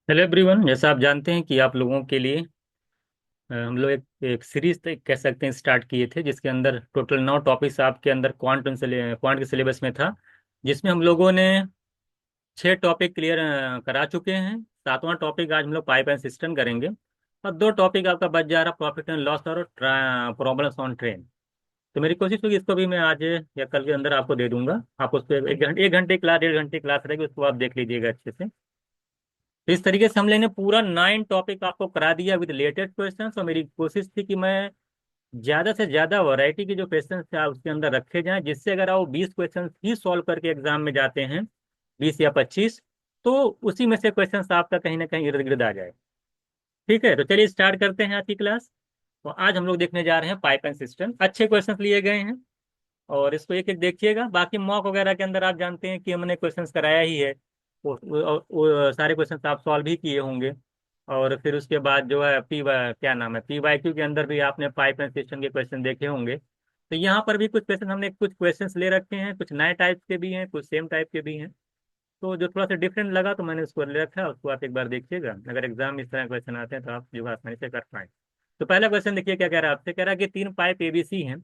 Hello everyone, जैसा आप जानते हैं कि आप लोगों के लिए हम लोग एक सीरीज कह सकते हैं स्टार्ट किए थे, जिसके अंदर टोटल 9 टॉपिक्स आपके अंदर क्वांट के सिलेबस में था। जिसमें हम लोगों ने 6 टॉपिक क्लियर करा चुके हैं। सातवां टॉपिक आज हम लोग पाइप एंड सिस्टम करेंगे। और 2 टॉपिक आपका बच जा रहा, प्रॉफिट एंड लॉस और प्रॉब्लम्स ऑन ट्रेन। तो मेरी कोशिश होगी इसको भी मैं आज या कल के अंदर आपको दे दूंगा। आप उस पर 1 घंटे क्लास, 1.5 घंटे क्लास रहेगी, उसको आप देख लीजिएगा अच्छे से। तो इस तरीके से हम लेने पूरा 9 टॉपिक आपको करा दिया विद लेटेस्ट क्वेश्चंस। और मेरी कोशिश थी कि मैं ज्यादा से ज्यादा वैरायटी के जो क्वेश्चंस थे आप उसके अंदर रखे जाएं, जिससे अगर आप 20 क्वेश्चंस ही सॉल्व करके एग्जाम में जाते हैं, 20 या 25, तो उसी में से क्वेश्चंस आपका कहीं ना कहीं इर्द गिर्द आ जाए। ठीक है, तो चलिए स्टार्ट करते हैं आज की क्लास। तो आज हम लोग देखने जा रहे हैं पाइप एंड सिस्टम। अच्छे क्वेश्चंस लिए गए हैं और इसको एक एक देखिएगा। बाकी मॉक वगैरह के अंदर आप जानते हैं कि हमने क्वेश्चंस कराया ही है। वो सारे क्वेश्चंस आप सॉल्व भी किए होंगे। और फिर उसके बाद जो है क्या नाम है, PYQ के अंदर भी आपने पाइप एंड सिस्टम के क्वेश्चन देखे होंगे। तो यहाँ पर भी कुछ क्वेश्चन हमने कुछ क्वेश्चंस ले रखे हैं, कुछ नए टाइप के भी हैं, कुछ सेम टाइप के भी हैं। तो जो थोड़ा सा डिफरेंट लगा तो मैंने उसको ले रखा है, उसको आप एक बार देखिएगा। अगर एग्जाम में इस तरह क्वेश्चन आते हैं तो आप जो है आसानी से कर पाएंगे। तो पहला क्वेश्चन देखिए क्या कह रहा है आपसे। कह रहा है कि 3 पाइप ABC हैं।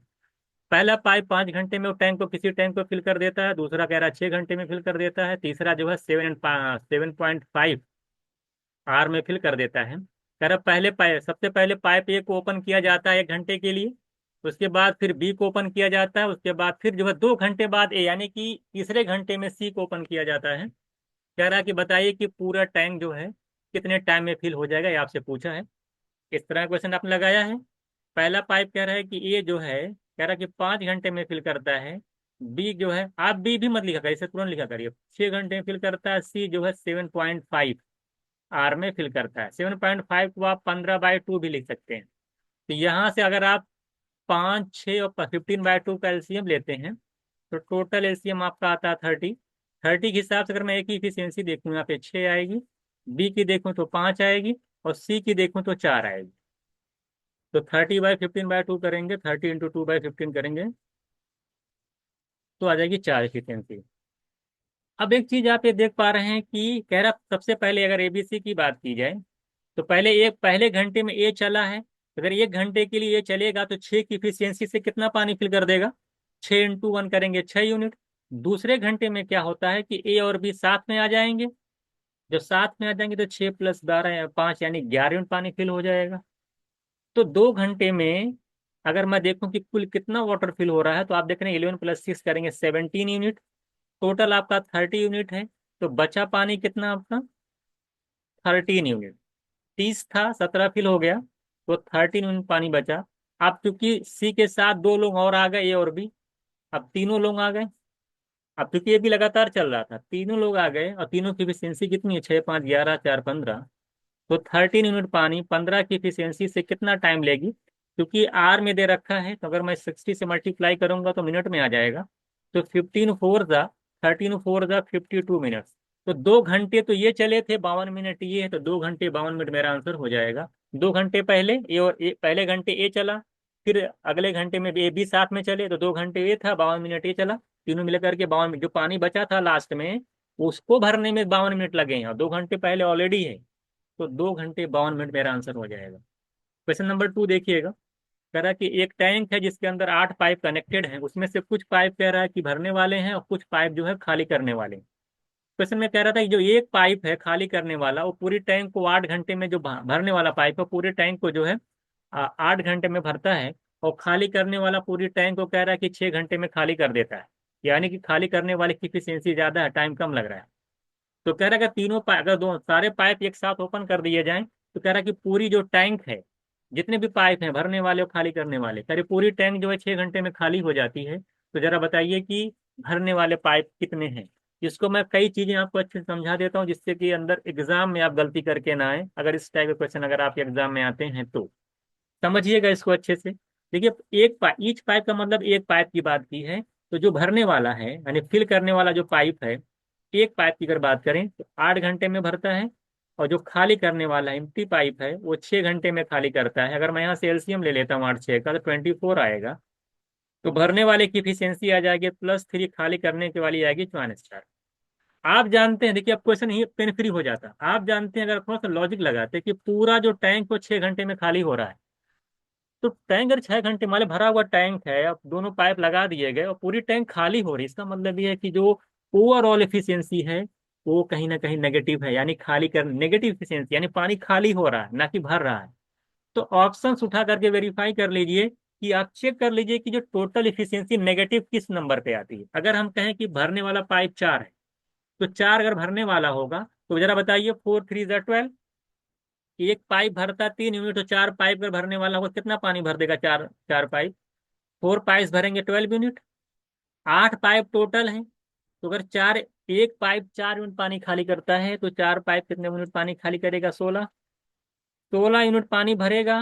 पहला पाइप 5 घंटे में वो टैंक को, किसी टैंक को फिल कर देता है। दूसरा कह रहा है 6 घंटे में फिल कर देता है। तीसरा जो है 7.5 आर में फिल कर देता है। कह रहा पहले पाइप, सबसे पहले पाइप ए को ओपन किया जाता है 1 घंटे के लिए। उसके बाद फिर बी को ओपन किया जाता है। उसके बाद फिर जो है 2 घंटे बाद ए, यानी कि तीसरे घंटे में सी को ओपन किया जाता है। कह रहा है कि बताइए कि पूरा टैंक जो है कितने टाइम में फिल हो जाएगा, ये आपसे पूछा है। इस तरह क्वेश्चन आपने लगाया है। पहला पाइप कह रहा है कि ए जो है, कह रहा है कि 5 घंटे में फिल करता है। बी जो है, आप बी भी मत लिखा करिए, इसे तुरंत लिखा करिए। 6 घंटे में फिल करता है। सी जो है 7.5 आर में फिल करता है। 7.5 को आप 15/2 भी लिख सकते हैं। तो यहाँ से अगर आप 5, 6 और 15/2 का एलसीएम लेते हैं तो टोटल एलसीएम आपका आता है 30। 30 के हिसाब से अगर मैं एक ही इफिशियंसी देखूँ, यहाँ पे 6 आएगी। बी की देखूँ तो 5 आएगी। और सी की देखूँ तो 4 आएगी। तो 30/15/2 करेंगे, 30 × 2/15 करेंगे तो आ जाएगी 4 एफिशिएंसी। अब एक चीज आप ये देख पा रहे हैं कि कह रहा सबसे पहले अगर ABC की बात की जाए तो पहले घंटे में ए चला है। अगर 1 घंटे के लिए ये चलेगा तो 6 की इफिशियंसी से कितना पानी फिल कर देगा? 6 × 1 करेंगे 6 यूनिट। दूसरे घंटे में क्या होता है कि ए और बी साथ में आ जाएंगे। जब साथ में आ जाएंगे तो 6 + 12 5, यानी 11 यूनिट पानी फिल हो जाएगा। तो 2 घंटे में अगर मैं देखूं कि कुल कितना वाटर फिल हो रहा है, तो आप देख रहे हैं 11 + 6 करेंगे 17 यूनिट। टोटल आपका 30 यूनिट है। तो बचा पानी कितना आपका? 13 यूनिट। 30 था, 17 फिल हो गया, तो 13 यूनिट पानी बचा। अब चूंकि सी के साथ 2 लोग और आ गए, ए और बी, अब तीनों लोग आ गए। अब चूंकि ये भी लगातार चल रहा था, तीनों लोग आ गए और तीनों की एफिशिएंसी कितनी है? 6 5 11 4 15। तो 13 यूनिट पानी 15 की एफिशिएंसी से कितना टाइम लेगी? क्योंकि आर में दे रखा है, तो अगर मैं 60 से मल्टीप्लाई करूंगा तो मिनट में आ जाएगा। तो 52 मिनट्स। तो 2 घंटे तो ये चले थे, 52 मिनट ये है, तो 2 घंटे 52 मिनट मेरा आंसर हो जाएगा। 2 घंटे पहले पहले घंटे ए चला। फिर अगले घंटे में ए बी साथ में चले, तो 2 घंटे ये था, 52 मिनट ये चला। तीनों मिलकर के 52 मिनट, जो पानी बचा था लास्ट में उसको भरने में 52 मिनट लगे हैं, और 2 घंटे पहले ऑलरेडी है। तो 2 घंटे 52 मिनट मेरा आंसर हो जाएगा। क्वेश्चन नंबर 2 देखिएगा। कह रहा है कि एक टैंक है जिसके अंदर 8 पाइप कनेक्टेड हैं। उसमें से कुछ पाइप कह रहा है कि भरने वाले हैं और कुछ पाइप जो है खाली करने वाले हैं। क्वेश्चन में कह रहा था कि जो एक पाइप है खाली करने वाला, वो पूरी टैंक को 8 घंटे में, जो भरने वाला पाइप है पूरे टैंक को जो है 8 घंटे में भरता है। और खाली करने वाला पूरी टैंक को कह रहा है कि 6 घंटे में खाली कर देता है। यानी कि खाली करने वाले की इफिशियंसी ज्यादा है, टाइम कम लग रहा है। तो कह रहा है कि तीनों पाइप, अगर दो सारे पाइप एक साथ ओपन कर दिए जाएं, तो कह रहा है कि पूरी जो टैंक है, जितने भी पाइप हैं भरने वाले और खाली करने वाले, कह रहे पूरी टैंक जो है 6 घंटे में खाली हो जाती है। तो जरा बताइए कि भरने वाले पाइप कितने हैं। इसको मैं कई चीजें आपको अच्छे से समझा देता हूँ, जिससे कि अंदर एग्जाम में आप गलती करके ना आए। अगर इस टाइप के क्वेश्चन अगर आप एग्जाम में आते हैं तो समझिएगा इसको अच्छे से। देखिए, एक पाइप, ईच पाइप का मतलब एक पाइप की बात की है। तो जो भरने वाला है यानी फिल करने वाला जो पाइप है, एक पाइप की अगर बात करें तो 8 घंटे में भरता है। और जो खाली करने वाला एम्प्टी पाइप है वो 6 घंटे में खाली करता है। अगर मैं यहाँ से एलसीएम ले लेता हूँ 8 6 का, तो 24 आएगा। तो भरने वाले की इफिशियंसी आ जाएगी +3, खाली करने के वाली आएगी 4 स्टार। आप जानते हैं, देखिए अब क्वेश्चन ही पेन फ्री हो जाता। आप जानते हैं, अगर थोड़ा सा लॉजिक लगाते कि पूरा जो टैंक वो 6 घंटे में खाली हो रहा है, तो टैंक अगर 6 घंटे मान लो भरा हुआ टैंक है, अब दोनों पाइप लगा दिए गए और पूरी टैंक खाली हो रही है, इसका मतलब ये है कि जो ओवरऑल एफिशिएंसी है वो कहीं ना कहीं नेगेटिव है, यानी खाली कर नेगेटिव एफिशिएंसी, यानी पानी खाली हो रहा है ना कि भर रहा है। तो ऑप्शंस उठा करके वेरीफाई कर लीजिए कि आप चेक कर लीजिए कि जो टोटल इफिशियंसी नेगेटिव किस नंबर पे आती है। अगर हम कहें कि भरने वाला पाइप 4 है, तो 4 अगर भरने वाला होगा तो जरा बताइए, 4 3 ज़ा 12, एक पाइप भरता 3 यूनिट, तो 4 पाइप अगर भरने वाला होगा कितना पानी भर देगा? चार चार पाइप, 4 पाइप भरेंगे 12 यूनिट, 8 पाइप टोटल है। तो अगर चार, एक पाइप 4 यूनिट पानी खाली करता है, तो 4 पाइप कितने यूनिट पानी खाली करेगा? 16। 16 यूनिट पानी भरेगा,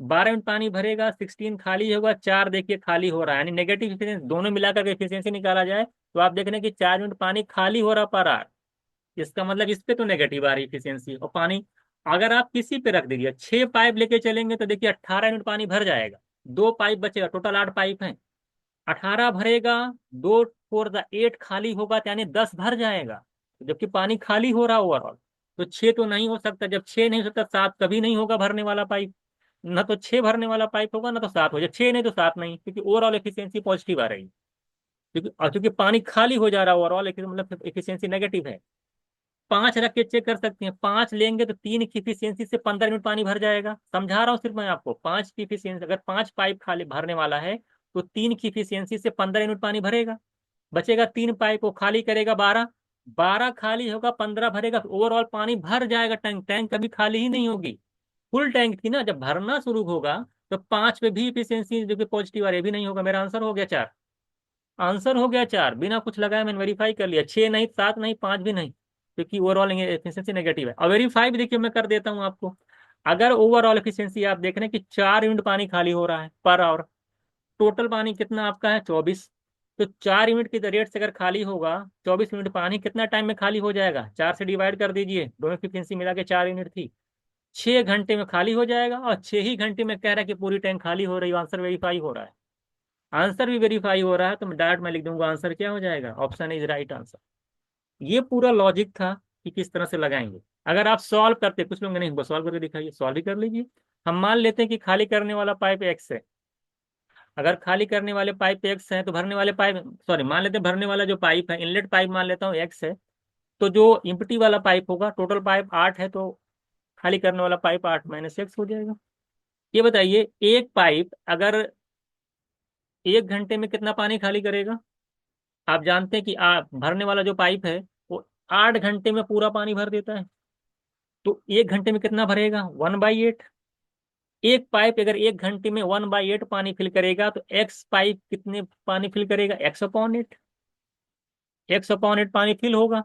12 यूनिट पानी भरेगा, 16 खाली होगा, 4 देखिए खाली हो रहा है, यानी नेगेटिव इफिशियंसी दोनों मिलाकर के इफिशियंसी निकाला जाए तो आप देख रहे हैं कि 4 यूनिट पानी खाली हो रहा पर आर। इसका मतलब इस पे तो नेगेटिव आ रही इफिशियंसी। और पानी अगर आप किसी पे रख दीजिए, 6 पाइप लेके चलेंगे तो देखिए 18 यूनिट पानी भर जाएगा, 2 पाइप बचेगा, टोटल 8 पाइप हैं, 18 भरेगा, 2 4 ज़ा 8 खाली होगा, तो यानी 10 भर जाएगा, जबकि पानी खाली हो रहा ओवरऑल। तो 6 तो नहीं हो सकता, जब 6 नहीं हो सकता, 7 कभी नहीं होगा भरने वाला पाइप। ना तो 6 भरने वाला पाइप होगा, ना तो 7 हो जाए, 6 नहीं तो 7 नहीं, क्योंकि ओवरऑल एफिशिएंसी पॉजिटिव आ रही है। क्योंकि पानी खाली हो जा रहा है ओवरऑल, मतलब एफिशिएंसी नेगेटिव है। 5 रख के चेक कर सकते हैं, 5 लेंगे तो 3 की इफिशियंसी से 15 यूनिट पानी भर जाएगा। समझा रहा हूँ सिर्फ मैं आपको, 5 की इफिशियंसी, अगर 5 पाइप खाली भरने वाला है तो 3 की इफिशियंसी से 15 यूनिट पानी भरेगा, बचेगा 3 पाइप, वो खाली करेगा 12, 12 खाली होगा, 15 भरेगा, ओवरऑल पानी भर जाएगा। टैंक टैंक कभी खाली ही नहीं होगी, फुल टैंक थी ना। जब भरना शुरू होगा तो 5 पे भी इफिशियंसी जो कि पॉजिटिव आ रही है, भी नहीं होगा। मेरा आंसर हो गया 4। आंसर हो गया 4, बिना कुछ लगाया मैंने वेरीफाई कर लिया। 6 नहीं, 7 नहीं, 5 भी नहीं, क्योंकि ओवरऑल एफिशिएंसी नेगेटिव है। और वेरीफाई भी देखिए मैं कर देता हूँ आपको। अगर ओवरऑल एफिशिएंसी आप देख रहे हैं कि 4 यूनिट पानी खाली हो रहा है पर आवर, टोटल पानी कितना आपका है? 24। तो 4 यूनिट की रेट से अगर खाली होगा, 24 यूनिट पानी कितना टाइम में खाली हो जाएगा? 4 से डिवाइड कर दीजिए, दोनों की एफिशिएंसी मिला के 4 यूनिट थी, 6 घंटे में खाली हो जाएगा। और 6 ही घंटे में कह रहा है कि पूरी टैंक खाली हो रही है, आंसर वेरीफाई हो रहा है। आंसर भी वेरीफाई हो रहा है, तो मैं डायरेक्ट मैं लिख दूंगा आंसर क्या हो जाएगा, ऑप्शन इज राइट आंसर। ये पूरा लॉजिक था कि किस तरह से लगाएंगे। अगर आप सॉल्व करते, कुछ लोग नहीं सॉल्व करके दिखाइए, सॉल्व ही कर लीजिए। हम मान लेते हैं कि खाली करने वाला पाइप एक्स है। अगर खाली करने वाले पाइप एक्स है तो भरने वाले पाइप, सॉरी मान लेते हैं भरने वाला जो पाइप है, इनलेट पाइप मान लेता हूँ एक्स है, तो जो इम्पटी वाला पाइप होगा, टोटल पाइप 8 है, तो खाली करने वाला पाइप 8 - x हो जाएगा। ये बताइए, एक पाइप अगर 1 घंटे में कितना पानी खाली करेगा? आप जानते हैं कि आप भरने वाला जो पाइप है वो 8 घंटे में पूरा पानी भर देता है, तो 1 घंटे में कितना भरेगा? 1/8। एक पाइप अगर 1 घंटे में 1/8 पानी फिल करेगा, तो एक्स पाइप कितने पानी फिल करेगा? x/8। x/8 पानी फिल होगा।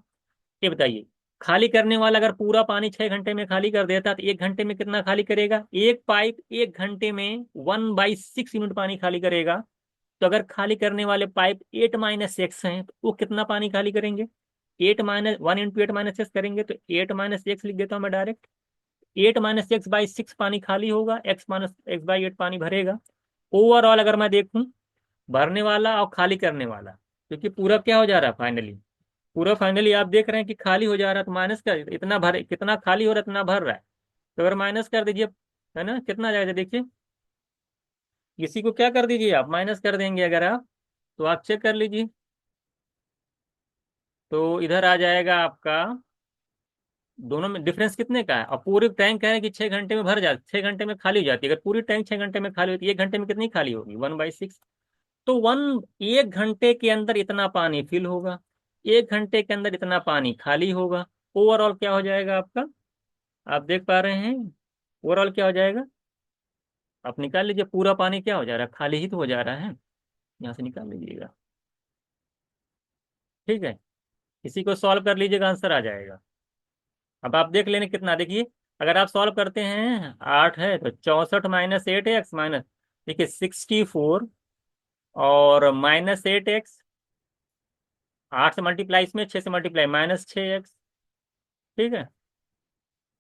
ये बताइए, खाली करने वाला अगर पूरा पानी 6 घंटे में खाली कर देता तो 1 घंटे में कितना खाली करेगा? एक पाइप 1 घंटे में 1/6 यूनिट पानी खाली करेगा। तो अगर खाली करने वाले पाइप 8 - x हैं, तो वो कितना पानी खाली करेंगे? 8 - 1 × 8 - x करेंगे, तो 8 - x लिख देता हूँ मैं डायरेक्ट। 8 - x/6 पानी खाली होगा, x - x/8 पानी भरेगा। ओवरऑल अगर मैं देखूं, भरने वाला और खाली करने वाला, क्योंकि पूरा क्या हो जा रहा है फाइनली, पूरा फाइनली आप देख रहे हैं कि खाली हो जा रहा है, तो माइनस कर, इतना भर, कितना खाली हो रहा है इतना भर रहा है, तो अगर माइनस कर दीजिए, है ना, कितना जाएगा देखिए। इसी को क्या कर दीजिए, आप माइनस कर देंगे अगर आप, तो आप चेक कर लीजिए, तो इधर आ जाएगा आपका, दोनों में डिफरेंस कितने का है। और पूरी टैंक है कि 6 घंटे में भर जाती, 6 घंटे में खाली हो जाती है। अगर पूरी टैंक 6 घंटे में खाली होती है, 1 घंटे में कितनी खाली होगी? 1/6। तो 1 घंटे के अंदर इतना पानी फिल होगा, 1 घंटे के अंदर इतना पानी खाली होगा। ओवरऑल क्या हो जाएगा आपका, आप देख पा रहे हैं, ओवरऑल क्या हो जाएगा? आप निकाल लीजिए, पूरा पानी क्या हो जा रहा है? खाली ही तो हो जा रहा है। यहाँ से निकाल लीजिएगा, ठीक है। इसी को सॉल्व कर लीजिएगा, आंसर आ जाएगा। अब आप देख लेने कितना, देखिए, अगर आप सॉल्व करते हैं, 8 है तो 64 - 8 x माइनस, देखिए 64, और -8 x, 8 से मल्टीप्लाई, इसमें 6 से मल्टीप्लाई, -6 x, ठीक है।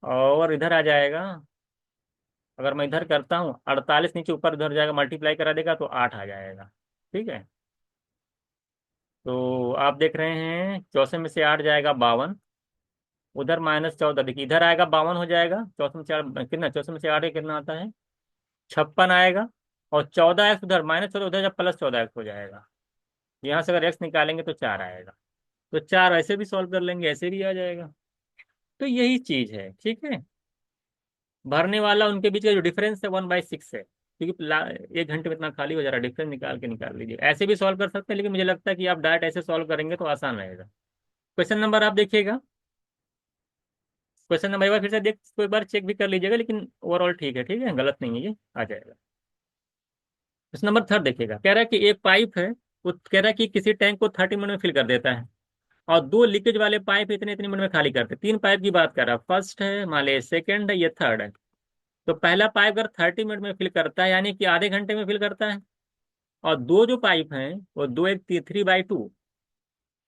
और इधर आ जाएगा, अगर मैं इधर करता हूँ, 48 नीचे ऊपर उधर जाएगा, मल्टीप्लाई करा देगा तो 8 आ जाएगा, ठीक है। तो आप देख रहे हैं 64 में से 8 जाएगा 52, उधर -14, देखिए इधर आएगा 52 हो जाएगा, 64 में से 8 कितना, 64 में से 8 कितना आता है, 56 आएगा। और 14x उधर, -14 उधर, जब +14x हो जाएगा। यहाँ से अगर x निकालेंगे तो 4 आएगा। तो 4 ऐसे भी सॉल्व कर लेंगे, ऐसे भी आ जाएगा। तो यही चीज है, ठीक है। भरने वाला उनके बीच का जो डिफरेंस है 1/6 है, क्योंकि 1 घंटे में इतना खाली हो जा रहा है, डिफरेंस निकाल के निकाल लीजिए। ऐसे भी सॉल्व कर सकते हैं, लेकिन मुझे लगता है कि आप डायरेक्ट ऐसे सॉल्व करेंगे तो आसान रहेगा। क्वेश्चन नंबर आप देखिएगा, क्वेश्चन नंबर एक बार फिर से देख, कोई बार चेक भी कर लीजिएगा, लेकिन ओवरऑल ठीक है, ठीक है, गलत नहीं है, ये आ जाएगा। क्वेश्चन नंबर थर्ड देखिएगा, कह रहा है कि एक पाइप है, वो कह रहा है कि किसी टैंक को 30 मिनट में फिल कर देता है, और दो लीकेज वाले पाइप इतने इतने मिनट में खाली करते हैं। तीन पाइप की बात कर रहा है, फर्स्ट है, मान लीजिए सेकंड है, ये थर्ड है। तो पहला पाइप अगर 30 मिनट में फिल करता है, यानी कि आधे घंटे में फिल करता है। और दो जो पाइप हैं वो दो, एक 3/2,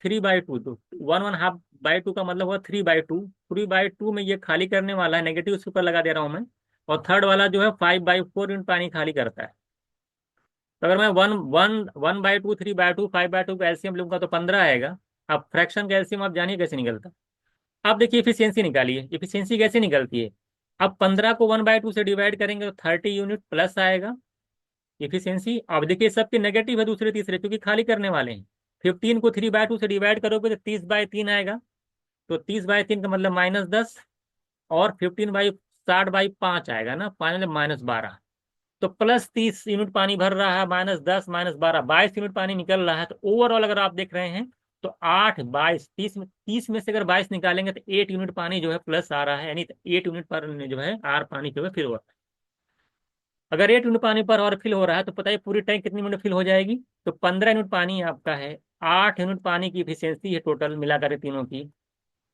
3/2, तो 1.5/2 का मतलब हुआ 3/2। 3/2 में ये खाली करने वाला है, नेगेटिव उसके ऊपर लगा दे रहा हूं मैं। और थर्ड वाला जो है 5/4 यूनिट पानी खाली करता है। तो अगर मैं वन वन 1/2, 3/2, 5/2 का एलसीएम लूंगा तो 15 आएगा। अब फ्रैक्शन का एलसीएम आप जानिए कैसे निकलता। अब देखिए इफिशियंसी निकालिए, इफिशियंसी कैसे निकलती है। अब 15 को 1/2 से डिवाइड करेंगे तो 30 यूनिट प्लस आएगा इफिशियंसी। अब देखिए सबके नेगेटिव है, दूसरे तीसरे, क्योंकि खाली करने वाले हैं। 15 को 3/2 से डिवाइड करोगे तो 30/3 आएगा। तो 30/3 का मतलब -10। और 15/60/5 आएगा ना, फाइनल -12। तो +30 यूनिट पानी भर रहा है, -10 -12, 22 यूनिट पानी निकल रहा है। तो ओवरऑल अगर आप देख रहे हैं तो 8 22 30 में से अगर 22 निकालेंगे तो 8 यूनिट पानी जो है प्लस आ रहा है, यानी 8 यूनिट पर जो है आर पानी जो है फिल हो रहा है। अगर 8 यूनिट पानी पर और फिल हो रहा है तो पता है पूरी टैंक कितनी मिनट फिल हो जाएगी। तो 15 यूनिट पानी आपका है, 8 यूनिट पानी की इफिशियंसी है टोटल मिलाकर के तीनों की।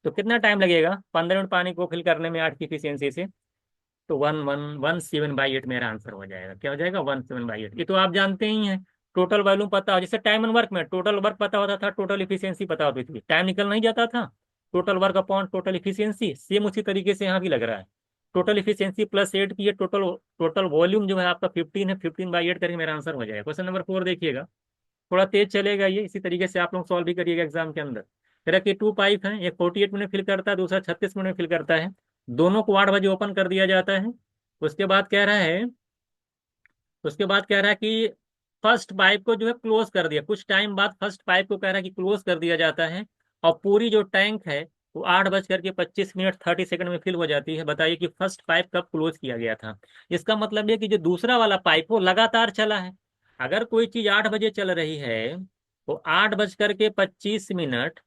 तो कितना टाइम लगेगा 15 यूनिट पानी को फिल करने में 8 की इफिशियंसी से। तो 117/8 मेरा आंसर हो जाएगा। क्या हो जाएगा, 117/8। ये तो आप जानते ही हैं। टोटल वॉल्यूम पता हो, जैसे टाइम एंड वर्क में टोटल वर्क पता होता था, टोटल इफिशियंसी पता होती थी, टाइम निकल नहीं जाता था। Total work upon total efficiency, same उसी तरीके से यहाँ भी लग रहा है। टोटल इफिशियंसी +8 की है, टोटल टोटल वॉल्यूम जो है आपका 15 है, 15/8 करके मेरा आंसर हो जाएगा। क्वेश्चन नंबर 4 देखिएगा, थोड़ा तेज चलेगा ये, इसी तरीके से आप लोग सॉल्व भी करिएगा एग्जाम के अंदर। कह कि टू पाइप है, एक 48 मिनट फिल करता है, दूसरा 36 मिनट में फिल करता है। दोनों को 8 बजे ओपन कर दिया जाता है। उसके बाद कह रहा है, उसके बाद कह रहा है कि फर्स्ट पाइप को जो है क्लोज कर दिया, कुछ टाइम बाद फर्स्ट पाइप को कह रहा है कि क्लोज कर दिया जाता है। और पूरी जो टैंक है वो 8 बज कर के 25 मिनट 30 सेकंड में फिल हो जाती है। बताइए कि फर्स्ट पाइप कब क्लोज किया गया था। इसका मतलब है कि जो दूसरा वाला पाइप वो लगातार चला है। अगर कोई चीज 8 बजे चल रही है तो 8 बज कर के 25 मिनट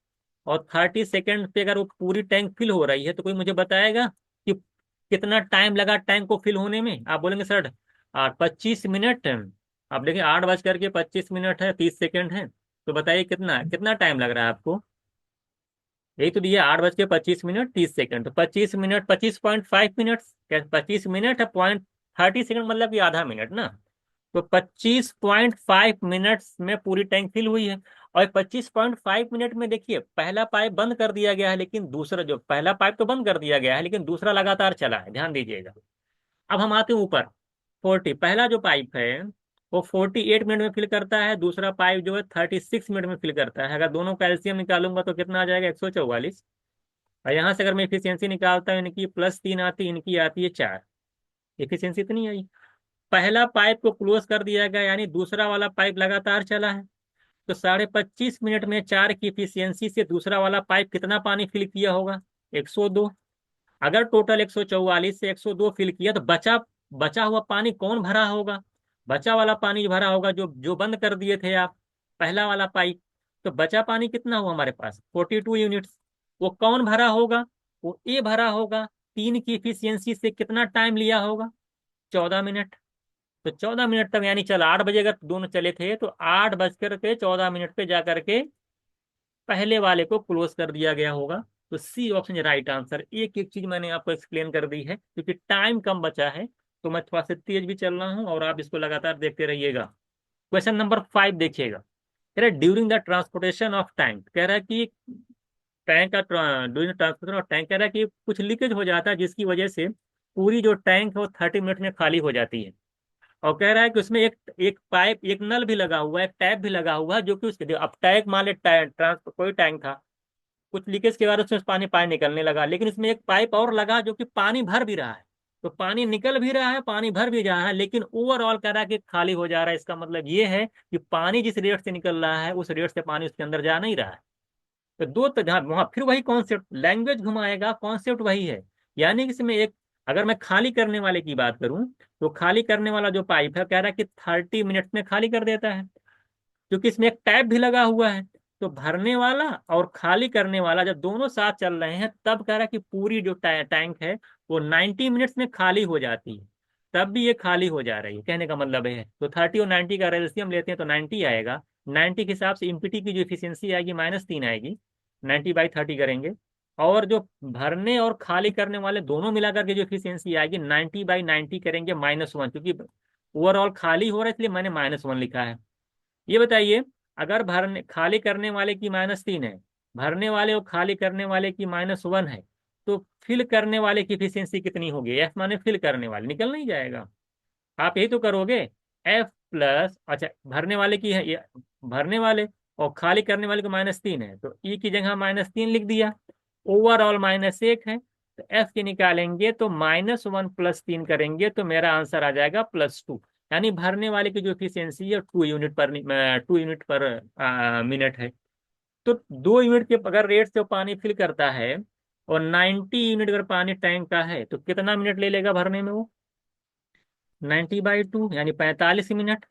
और 30 सेकंड पे अगर वो पूरी टैंक फिल हो रही है, तो कोई मुझे बताएगा कि कितना टाइम लगा टैंक को फिल होने में। आप बोलेंगे सर 25 मिनट। आप देखिए 8 बज कर के 25 मिनट है, 30 सेकंड है। तो बताइए कितना कितना टाइम लग रहा है आपको। यही तो दिया, 8 बज के 25 मिनट 30 सेकंड, तो 25 मिनट 25.5 मिनट। 25 मिनट है, 0.30 सेकंड, मतलब कि आधा मिनट ना। तो 25.5 मिनट में पूरी टैंक फिल हुई है। और 25.5 मिनट में देखिए पहला पाइप बंद कर दिया गया है, लेकिन दूसरा, जो पहला पाइप तो बंद कर दिया गया है लेकिन दूसरा लगातार चला है, ध्यान दीजिएगा। अब हम आते हैं ऊपर। 40, पहला जो पाइप है वो 48 मिनट में फिल करता है, दूसरा पाइप जो है 36 मिनट में फिल करता है। अगर दोनों का एलसीएम निकालूंगा तो कितना आ जाएगा, 144। और यहाँ से अगर मैं इफिशियंसी निकालता हूँ, इनकी +3 आती, इनकी आती है 4। इफिशियंसी इतनी आई। पहला पाइप को क्लोज कर दिया गया, यानी दूसरा वाला पाइप लगातार चला है। तो 25.5 मिनट में 4 की इफिशियंसी से दूसरा वाला पाइप कितना पानी फिल किया होगा, 102। अगर टोटल 144 से 102 फिल किया तो बचा बचा हुआ पानी कौन भरा होगा। बचा वाला पानी जो भरा होगा, जो जो बंद कर दिए थे आप पहला वाला पाइप। तो बचा पानी कितना हुआ हमारे पास, 42 यूनिट्स। वो कौन भरा होगा, वो ए भरा होगा। 3 की इफिशियंसी से कितना टाइम लिया होगा, 14 मिनट। तो 14 मिनट तक, यानी चल 8 बजे अगर दोनों चले थे तो 8 बज कर के 14 मिनट पे जाकर के पहले वाले को क्लोज कर दिया गया होगा। तो सी ऑप्शन राइट आंसर। एक एक चीज मैंने आपको एक्सप्लेन कर दी है, क्योंकि टाइम कम बचा है। तो मैं थोड़ा सा तेज भी चल रहा हूँ और आप इसको लगातार देखते रहिएगा। क्वेश्चन नंबर 5 देखिएगा, कह रहा है during the transportation of tank, कह रहा है कि टैंक का ड्यूरिंग ट्रांसपोर्टेशन ऑफ टैंक, कह रहा है कि कुछ लीकेज हो जाता है जिसकी वजह से पूरी जो टैंक है वो 30 मिनट में खाली हो जाती है। और कह रहा है कि उसमें एक एक पाइप, एक नल भी लगा हुआ है, एक टैप भी लगा हुआ है, जो कि उसके अब टैंक मान ले, ट्रांसफर कोई टैंक था, कुछ लीकेज के बाद उसमें पानी पानी निकलने लगा, लेकिन इसमें एक पाइप और लगा जो कि पानी भर भी रहा है। तो पानी निकल भी रहा है, पानी भर भी रहा है, लेकिन ओवरऑल कह रहा है कि खाली हो जा रहा है। इसका मतलब ये है कि पानी जिस रेट से निकल रहा है उस रेट से पानी उसके अंदर जा नहीं रहा है। तो दो तो जहाँ वहां फिर वही कॉन्सेप्ट, लैंग्वेज घुमाएगा, कॉन्सेप्ट वही है। यानी कि इसमें एक, अगर मैं खाली करने वाले की बात करूं, तो खाली करने वाला जो पाइप है कह रहा है कि 30 मिनट में खाली कर देता है, क्योंकि इसमें एक टैप भी लगा हुआ है। तो भरने वाला और खाली करने वाला जब दोनों साथ चल रहे हैं, तब कह रहा है कि पूरी जो टैंक है वो 90 मिनट्स में खाली हो जाती है। तब भी ये खाली हो जा रही है, कहने का मतलब है। तो 30 और 90 का रेल्सियम लेते हैं तो 90 आएगा। 90 के हिसाब से इम्पीटी की जो इफिशियंसी आएगी -3 आएगी, 90/30 करेंगे। और जो भरने और खाली करने वाले दोनों मिलाकर के जो इफिशियंसी आएगी, 90/90 करेंगे -1, क्योंकि ओवरऑल खाली हो रहा है, इसलिए मैंने -1 लिखा है। ये बताइए, अगर भरने खाली करने वाले की -3 है, भरने वाले और खाली करने वाले की -1 है, तो फिल करने वाले की एफिशिएंसी कितनी होगी? एफ माने फिल करने वाले, निकल नहीं जाएगा। आप यही तो करोगे। एफ प्लस, अच्छा भरने वाले की है ये, भरने वाले और खाली करने वाले को -3 है, तो ई की जगह -3 लिख दिया। ओवरऑल -1 है, तो एफ की निकालेंगे तो -1 + 3 करेंगे तो मेरा आंसर आ जाएगा +2। यानी भरने वाले की जो एफिशिएंसी है 2 यूनिट पर मिनट है। तो 2 यूनिट के अगर रेट से वो पानी फिल करता है, और 90 यूनिट अगर पानी टैंक का है, तो कितना मिनट ले लेगा भरने में वो? 90/2 यानी 45 मिनट।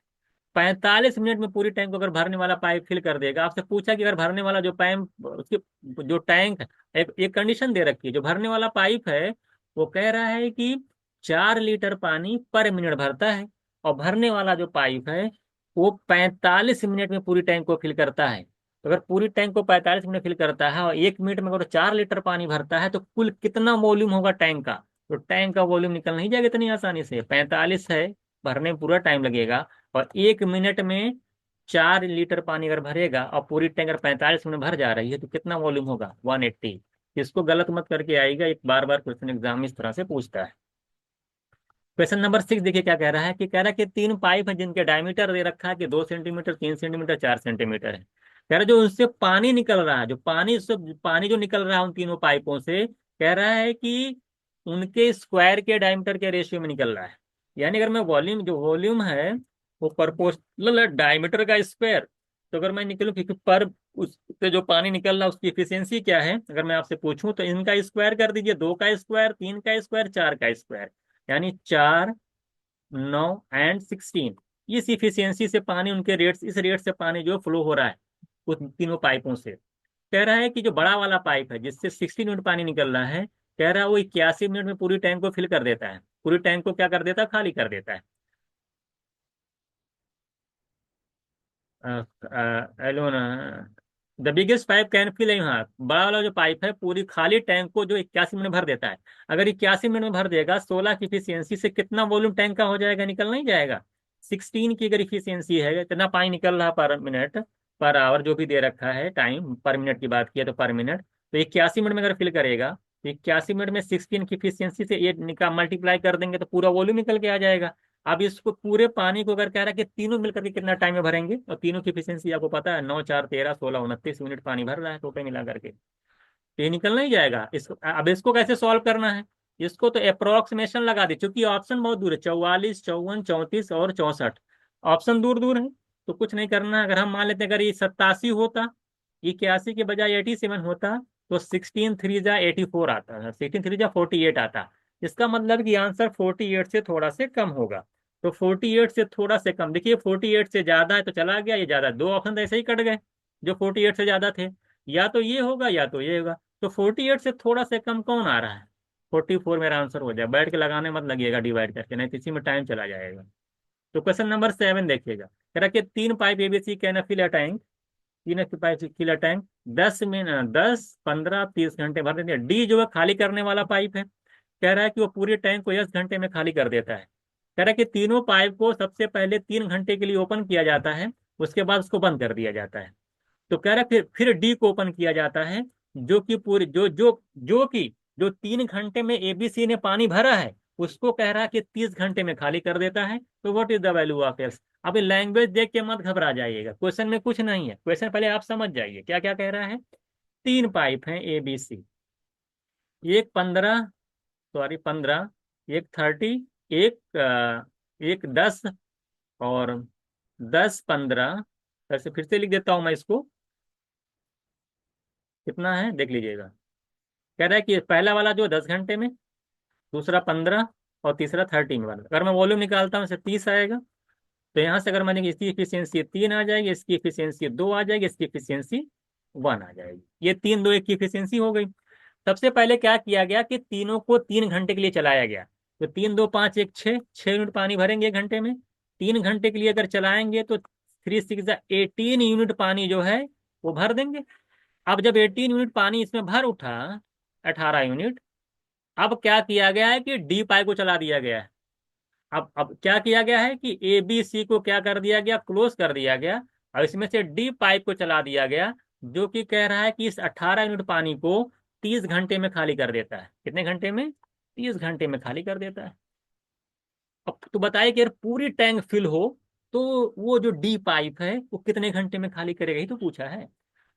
45 मिनट में पूरी टैंक को अगर भरने वाला पाइप फिल कर देगा। आपसे पूछा कि अगर भरने वाला जो पाइप, उसकी जो टैंक है, एक कंडीशन दे रखी है, जो भरने वाला पाइप है वो कह रहा है कि 4 लीटर पानी पर मिनट भरता है, और भरने वाला जो पाइप है वो 45 मिनट में पूरी टैंक को फिल करता है। तो अगर पूरी टैंक को 45 मिनट फिल करता है और 1 मिनट में अगर 4 लीटर पानी भरता है, तो कुल कितना वॉल्यूम होगा टैंक का? तो टैंक का वॉल्यूम निकल नहीं जाएगा इतनी आसानी से। 45 है, भरने में पूरा टाइम लगेगा, और 1 मिनट में 4 लीटर पानी अगर भरेगा और पूरी टैंक अगर 45 मिनट भर जा रही है, तो कितना वॉल्यूम होगा? 180। इसको गलत मत करके आएगा, एक बार बार क्वेश्चन एग्जाम में इस तरह से पूछता है। क्वेश्चन नंबर 6 देखिए क्या कह रहा है, कि कह रहा है कि 3 पाइप है जिनके डायमीटर दे रखा है कि 2 सेंटीमीटर, 3 सेंटीमीटर, 4 सेंटीमीटर है। कह रहा है जो उनसे पानी निकल रहा है, जो पानी से पानी जो निकल रहा है उन तीनों पाइपों से, कह रहा है कि उनके स्क्वायर के डायमीटर के रेशियो में निकल रहा है। यानी अगर मैं वॉल्यूम, जो वॉल्यूम है वो प्रोपोर्शनल है डायमीटर का स्क्वायर। तो अगर मैं निकलूँ कि पर उससे जो पानी निकल रहा है उसकी एफिशिएंसी क्या है, अगर मैं आपसे पूछूं, तो इनका स्क्वायर कर दीजिए, 2 का स्क्वायर, 3 का स्क्वायर, 4 का स्क्वायर। यानी 4, 9 और 16। इस इफिशियंसी से पानी, उनके रेट, इस रेट से पानी जो फ्लो हो रहा है उन तीनों पाइपों से। कह रहा है कि जो बड़ा वाला पाइप है जिससे 16 मिनट पानी निकल रहा है, कह रहा है वो 81 मिनट में पूरी टैंक को फिल कर देता है, पूरी टैंक को क्या कर देता है? खाली कर देता है। Alone, the biggest pipe can fill, हाँ बड़ा वाला जो पाइप है पूरी खाली टैंक को जो 81 मिनट में भर देता है। अगर 81 मिनट में भर देगा, 16 की इफिशियंसी से कितना वॉल्यूम टैंक का हो जाएगा? निकल नहीं जाएगा। 16 की अगर इफिशियंसी है, इतना पानी निकल रहा पर मिनट, पर आवर जो भी दे रखा है, टाइम पर मिनट की बात किया तो पर मिनट, तो 81 मिनट में अगर फिल करेगा, तो 81 मिनट में 16 की इफिशियंसी से ये निकाल मल्टीप्लाई कर देंगे तो पूरा वॉल्यूम निकल के आ जाएगा। अब इसको पूरे पानी को अगर कह रहा है कि तीनों मिलकर के कितना टाइम में भरेंगे, और तीनों की एफिशिएंसी आपको पता है, 9, 4, 13, 16, 29 मिनट पानी भर रहा है टोटल मिला करके। तो ये निकल नहीं जाएगा। इसको अब इसको कैसे सॉल्व करना है? इसको तो अप्रोक्सीमेशन लगा दे, क्योंकि ऑप्शन बहुत दूर है, 44, 54, 34 और 64। ऑप्शन दूर दूर है। तो कुछ नहीं करना है। अगर हम मान लेते हैं अगर ये 87 होता, 81 के बजाय 87 होता, तो 16 3 जा 84 आता, 16 3 जा 48 आता। इसका मतलब कि आंसर 48 से थोड़ा से कम होगा। तो 48 से थोड़ा से कम, देखिए 48 से ज्यादा है तो चला गया, ये ज्यादा, दो ऑप्शन तो ऐसे ही कट गए जो 48 से ज्यादा थे। या तो ये होगा या तो ये होगा। तो 48 से थोड़ा से कम कौन आ रहा है? 44 मेरा आंसर हो जाए। बैठ के लगाने मत लगिएगा डिवाइड करके, नहीं तो इसी में टाइम चला जाएगा। तो क्वेश्चन नंबर 7 देखिएगा, कह रहा कि 3 pipe ABC can fill a tank, 3 pipe fill a tank 10 minute, 10, 15, 30 घंटे भर देते हैं। डी जो है खाली करने वाला पाइप है, कह रहा है कि वो पूरी टैंक को 10 घंटे में खाली कर देता है। कह रहा है कि तीनों पाइप को सबसे पहले 3 घंटे के लिए ओपन किया जाता है, उसके बाद उसको बंद कर दिया जाता है। तो कह रहा है फिर डी को ओपन किया जाता है, जो कि पूरी जो जो जो कि जो 3 घंटे में एबीसी ने पानी भरा है, उसको कह रहा है कि 30 घंटे में खाली कर देता है। तो what is the value of x. अब लैंग्वेज देख के मत घबरा जाइएगा, क्वेश्चन में कुछ नहीं है, क्वेश्चन पहले आप समझ जाइए क्या क्या कह रहा है। तीन पाइप हैं ए बी सी, एक 15, सॉरी 15, एक 30, एक एक 10, और 10 15। ऐसे फिर से लिख देता हूं मैं इसको, कितना है देख लीजिएगा। कह रहा है कि पहला वाला जो 10 घंटे में, दूसरा 15, और तीसरा 30 में वाला। अगर मैं वॉल्यूम निकालता हूँ इसे 30 आएगा। तो यहाँ से अगर मैंने इसकी इफिशियंसी 3 आ जाएगी, इसकी इफिशियंसी 2 आ जाएगी, इसकी इफिशियंसी 1 आ जाएगी। ये 3 2 1 की इफिशियंसी हो गई। सबसे पहले क्या किया गया कि तीनों को 3 घंटे के लिए चलाया गया। तो 3 2 5 1 6, 6 यूनिट पानी भरेंगे 1 घंटे में। 3 घंटे के लिए अगर चलाएंगे तो 3 6 18 यूनिट पानी जो है वो भर देंगे। अब जब 18 यूनिट पानी इसमें भर उठा, 18 यूनिट, अब क्या किया गया है कि डी पाइप को चला दिया गया है। अब क्या किया गया है कि ए बी सी को क्या कर दिया गया, क्लोज कर दिया गया, और इसमें से डी पाइप को चला दिया गया, जो कि कह रहा है कि इस 18 यूनिट पानी को 30 घंटे में खाली कर देता है। कितने घंटे में? 30 घंटे में खाली कर देता है। अब तो बताइए कि यार पूरी टैंक फिल हो तो वो जो डी पाइप है वो कितने घंटे में खाली करेगा, ही तो पूछा है।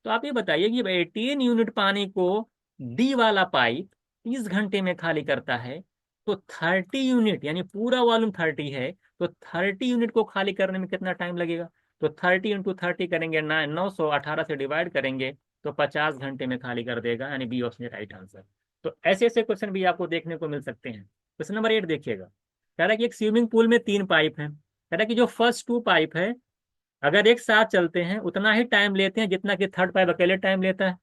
तो आप ये बताइए कि 18 यूनिट पानी को डी वाला पाइप 30 घंटे में खाली करता है, तो 30 यूनिट यानी पूरा वॉल्यूम 30 है, तो 30 यूनिट को खाली करने में कितना टाइम लगेगा। तो 30 × 30 करेंगे 918 से डिवाइड करेंगे तो 50 घंटे में खाली कर देगा, यानी बी ऑप्शन राइट आंसर। तो ऐसे ऐसे क्वेश्चन भी आपको देखने को मिल सकते हैं। क्वेश्चन नंबर 8 देखिएगा। कह रहा है कि एक स्विमिंग पूल में 3 पाइप हैं। कह रहा है कि जो फर्स्ट 2 पाइप है अगर एक साथ चलते हैं उतना ही टाइम लेते हैं जितना कि थर्ड पाइप अकेले टाइम लेता है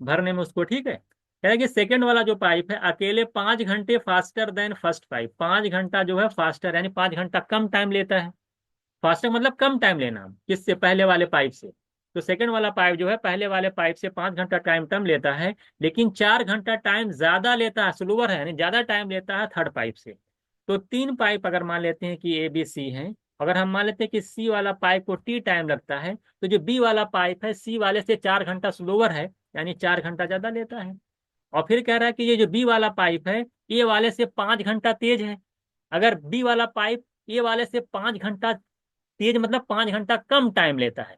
भरने में उसको, ठीक है। कह रहा है कि सेकंड वाला जो पाइप है अकेले 5 घंटे फास्टर देन फर्स्ट पाइप, 5 घंटा जो है फास्टर, यानी 5 घंटा कम टाइम लेता है। फास्टर मतलब कम टाइम लेना, किससे? पहले वाले पाइप से। तो सेकंड वाला पाइप जो है पहले वाले पाइप से 5 घंटा टाइम कम लेता है, लेकिन 4 घंटा टाइम ज्यादा लेता है, स्लोअर है, यानी ज्यादा टाइम लेता है थर्ड पाइप से। तो 3 पाइप अगर मान लेते हैं कि ए बी सी हैं, अगर हम मान लेते हैं कि सी वाला पाइप को टी टाइम लगता है, तो जो बी वाला पाइप है सी वाले से 4 घंटा स्लोअर है, यानी 4 घंटा ज्यादा लेता है। और फिर कह रहा है कि ये जो बी वाला पाइप है ए वाले से 5 घंटा तेज है। अगर बी वाला पाइप ए वाले से 5 घंटा तेज मतलब 5 घंटा कम टाइम लेता है,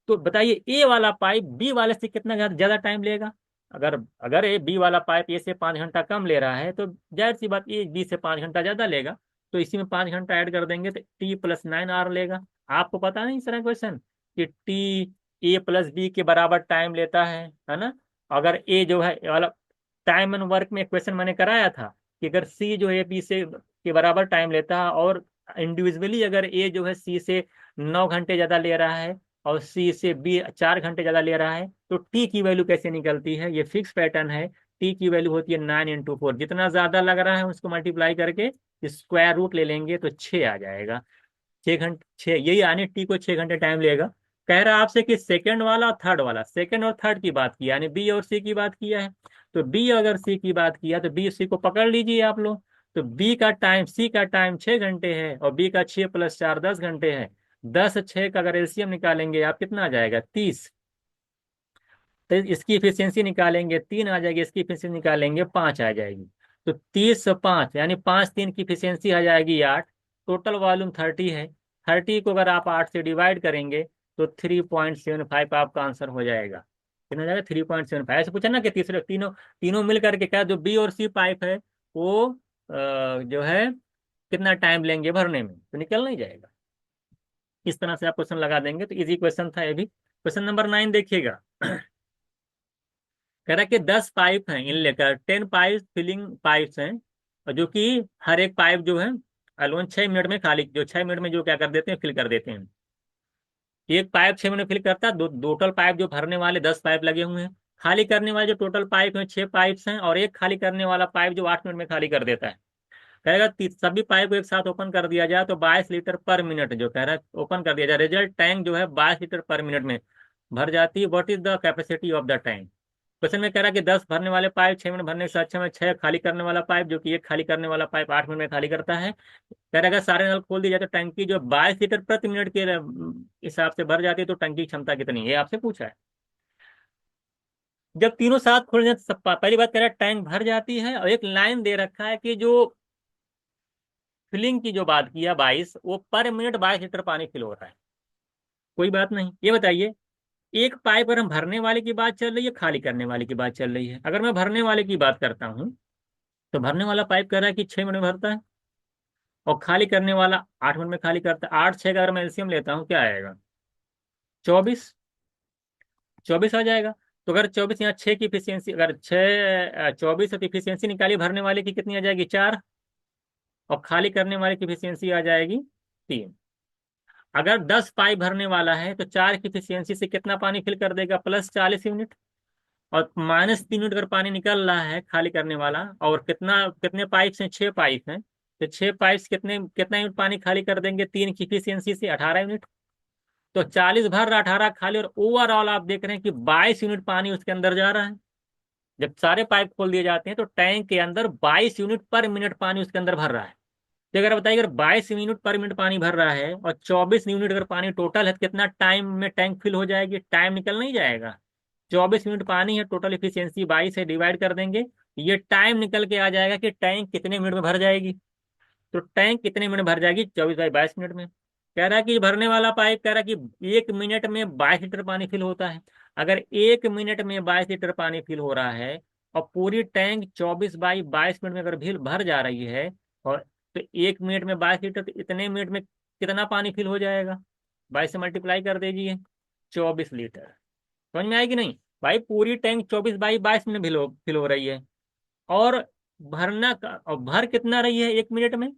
तो बताइए ए वाला पाइप बी वाले से कितना ज्यादा टाइम लेगा। अगर अगर ए बी वाला पाइप ए से 5 घंटा कम ले रहा है तो जाहिर सी बात ए बी से 5 घंटा ज्यादा लेगा। तो इसी में 5 घंटा ऐड कर देंगे तो T+9R लेगा। आपको पता नहीं सर क्वेश्चन कि टी ए प्लस बी के बराबर टाइम लेता है ना। अगर ए जो है ये वाला टाइम एंड वर्क में क्वेश्चन मैंने कराया था कि अगर सी जो है बी से के बराबर टाइम लेता है, और इंडिविजुअली अगर ए जो है सी से 9 घंटे ज्यादा ले रहा है और सी से बी 4 घंटे ज्यादा ले रहा है, तो टी की वैल्यू कैसे निकलती है? ये फिक्स पैटर्न है। टी की वैल्यू होती है 9 × 4, जितना ज्यादा लग रहा है उसको मल्टीप्लाई करके स्क्वायर रूट ले लेंगे तो 6 आ जाएगा। 6 घंटे, 6 यही आने टी को 6 घंटे टाइम लेगा। कह रहा है आपसे कि सेकंड वाला और थर्ड वाला, सेकंड और थर्ड की बात किया, यानी बी और सी की बात किया है। तो बी अगर सी की बात किया तो बी सी को पकड़ लीजिए आप लोग। तो बी का टाइम, सी का टाइम 6 घंटे है और बी का 6 + 4 10 घंटे है। 10 6 का अगर एलसीएम निकालेंगे आप कितना आ जाएगा? 30। तो इसकी इफिशियंसी निकालेंगे 3 आ जाएगी, इसकी इफिशियंसी निकालेंगे 5 आ जाएगी। तो 30 से 5 यानी 5 3 की इफिशियंसी आ जाएगी 8। टोटल वॉल्यूम 30 है। 30 को अगर आप 8 से डिवाइड करेंगे तो 3.75 आपका आंसर हो जाएगा। कितना हो जाएगा? 3.75। ऐसे पूछा ना कि तीसरे तीनों तीनों मिल करके क्या जो बी और सी पाइप है वो जो है कितना टाइम लेंगे भरने में, तो निकल नहीं जाएगा। इस तरह से आप क्वेश्चन लगा देंगे। तो इजी क्वेश्चन था ये भी। क्वेश्चन नंबर 9 देखिएगा। कह रहा है कि 10 पाइप हैं इन लेकर, 10 पाइप फिलिंग पाइप्स हैं, और जो कि हर एक पाइप जो है अलोन 6 मिनट में खाली, जो 6 मिनट में जो क्या कर देते हैं, फिल कर देते हैं। एक पाइप 6 मिनट में फिल करता है, दो टोटल पाइप जो भरने वाले 10 पाइप लगे हुए हैं। खाली करने वाले जो टोटल पाइप हैं 6 पाइप्स हैं, और एक खाली करने वाला पाइप जो 8 मिनट में खाली कर देता है। कहेगा सभी पाइप को एक साथ ओपन कर दिया जाए तो 22 लीटर पर मिनट जो कह रहा है ओपन कर दिया जाए, रिजल्ट टैंक जो है 22 लीटर पर मिनट में भर जाती है। What is the capacity of the tank. Question में कह रहा है कि 10 भरने वाले पाइप 6 मिनट भरने से अच्छा में 6 खाली करने वाला पाइप, जो कि एक खाली करने वाला पाइप 8 मिनट में खाली करता है। कह रहा है अगर सारे नल खोल दिए जाए तो टंकी जो 22 लीटर प्रति मिनट के हिसाब से भर जाती है, तो टंकी की क्षमता कितनी है, ये आपसे पूछा है। जब तीनों साथ खोल जाए तो पहली बात कह रहा है टैंक भर जाती है, और एक लाइन दे रखा है कि जो फिलिंग की जो बात किया 22, वो पर मिनट 22 लीटर पानी फिल हो रहा है। कोई बात नहीं। ये बताइए, एक पाइप अगर हम भरने वाले की बात चल रही है, खाली करने वाले की बात चल रही है? अगर मैं भरने वाले की बात करता हूँ तो भरने वाला पाइप कह रहा है कि 6 मिनट में भरता है, और खाली करने वाला 8 मिनट में खाली करता है। 8 6 का अगर मैं एलसीएम लेता हूँ, क्या आएगा? 24। 24 आ जाएगा। तो अगर 24, यहाँ 6 की इफिशियंसी, अगर 24 है तो इफिशियंसी निकालिए भरने वाले की, कितनी आ जाएगी? 4। और खाली करने वाले की इफिशियंसी आ जाएगी 3। अगर 10 पाइप भरने वाला है तो 4 की इफिशियंसी से कितना पानी फिल कर देगा? Plus 40 unit. और -3 यूनिट अगर पानी निकल रहा है खाली करने वाला, और कितने पाइप हैं? 6 पाइप हैं। तो 6 पाइप कितना यूनिट पानी खाली कर देंगे 3 की इफिशियंसी से? 18 यूनिट। तो 40 भर रहा, 18 खाली, और ओवरऑल आप देख रहे हैं कि 22 यूनिट पानी उसके अंदर जा रहा है। जब सारे पाइप खोल दिए जाते हैं तो टैंक के अंदर 22 यूनिट पर मिनट पानी उसके अंदर भर रहा है। तो अगर बताइए, अगर 22 यूनिट पर मिनट पानी भर रहा है और 24 यूनिट अगर पानी टोटल है, तो कितना टाइम में टैंक फिल हो जाएगी? टाइम निकल नहीं जाएगा। 24 मिनट पानी है, टोटल इफिशियंसी 22 है, डिवाइड कर देंगे, ये टाइम निकल के आ जाएगा कि टैंक कितने मिनट में भर जाएगी। तो टैंक कितने मिनट में भर जाएगी? 24/22 मिनट में। कह रहा है कि भरने वाला पाइप कह रहा है कि 1 मिनट में 22 लीटर पानी फिल होता है। अगर 1 मिनट में 22 लीटर पानी फिल हो रहा है, और पूरी टैंक 24/22 मिनट में अगर भील भर जा रही है, और तो 1 मिनट में 22 लीटर, तो इतने मिनट में कितना पानी फिल हो जाएगा? 22 से मल्टीप्लाई कर दीजिए, 24 लीटर। समझ में आएगी नहीं? भाई पूरी टैंक 24/22 मिनट फिल हो रही है, और और भर कितना रही है 1 मिनट में?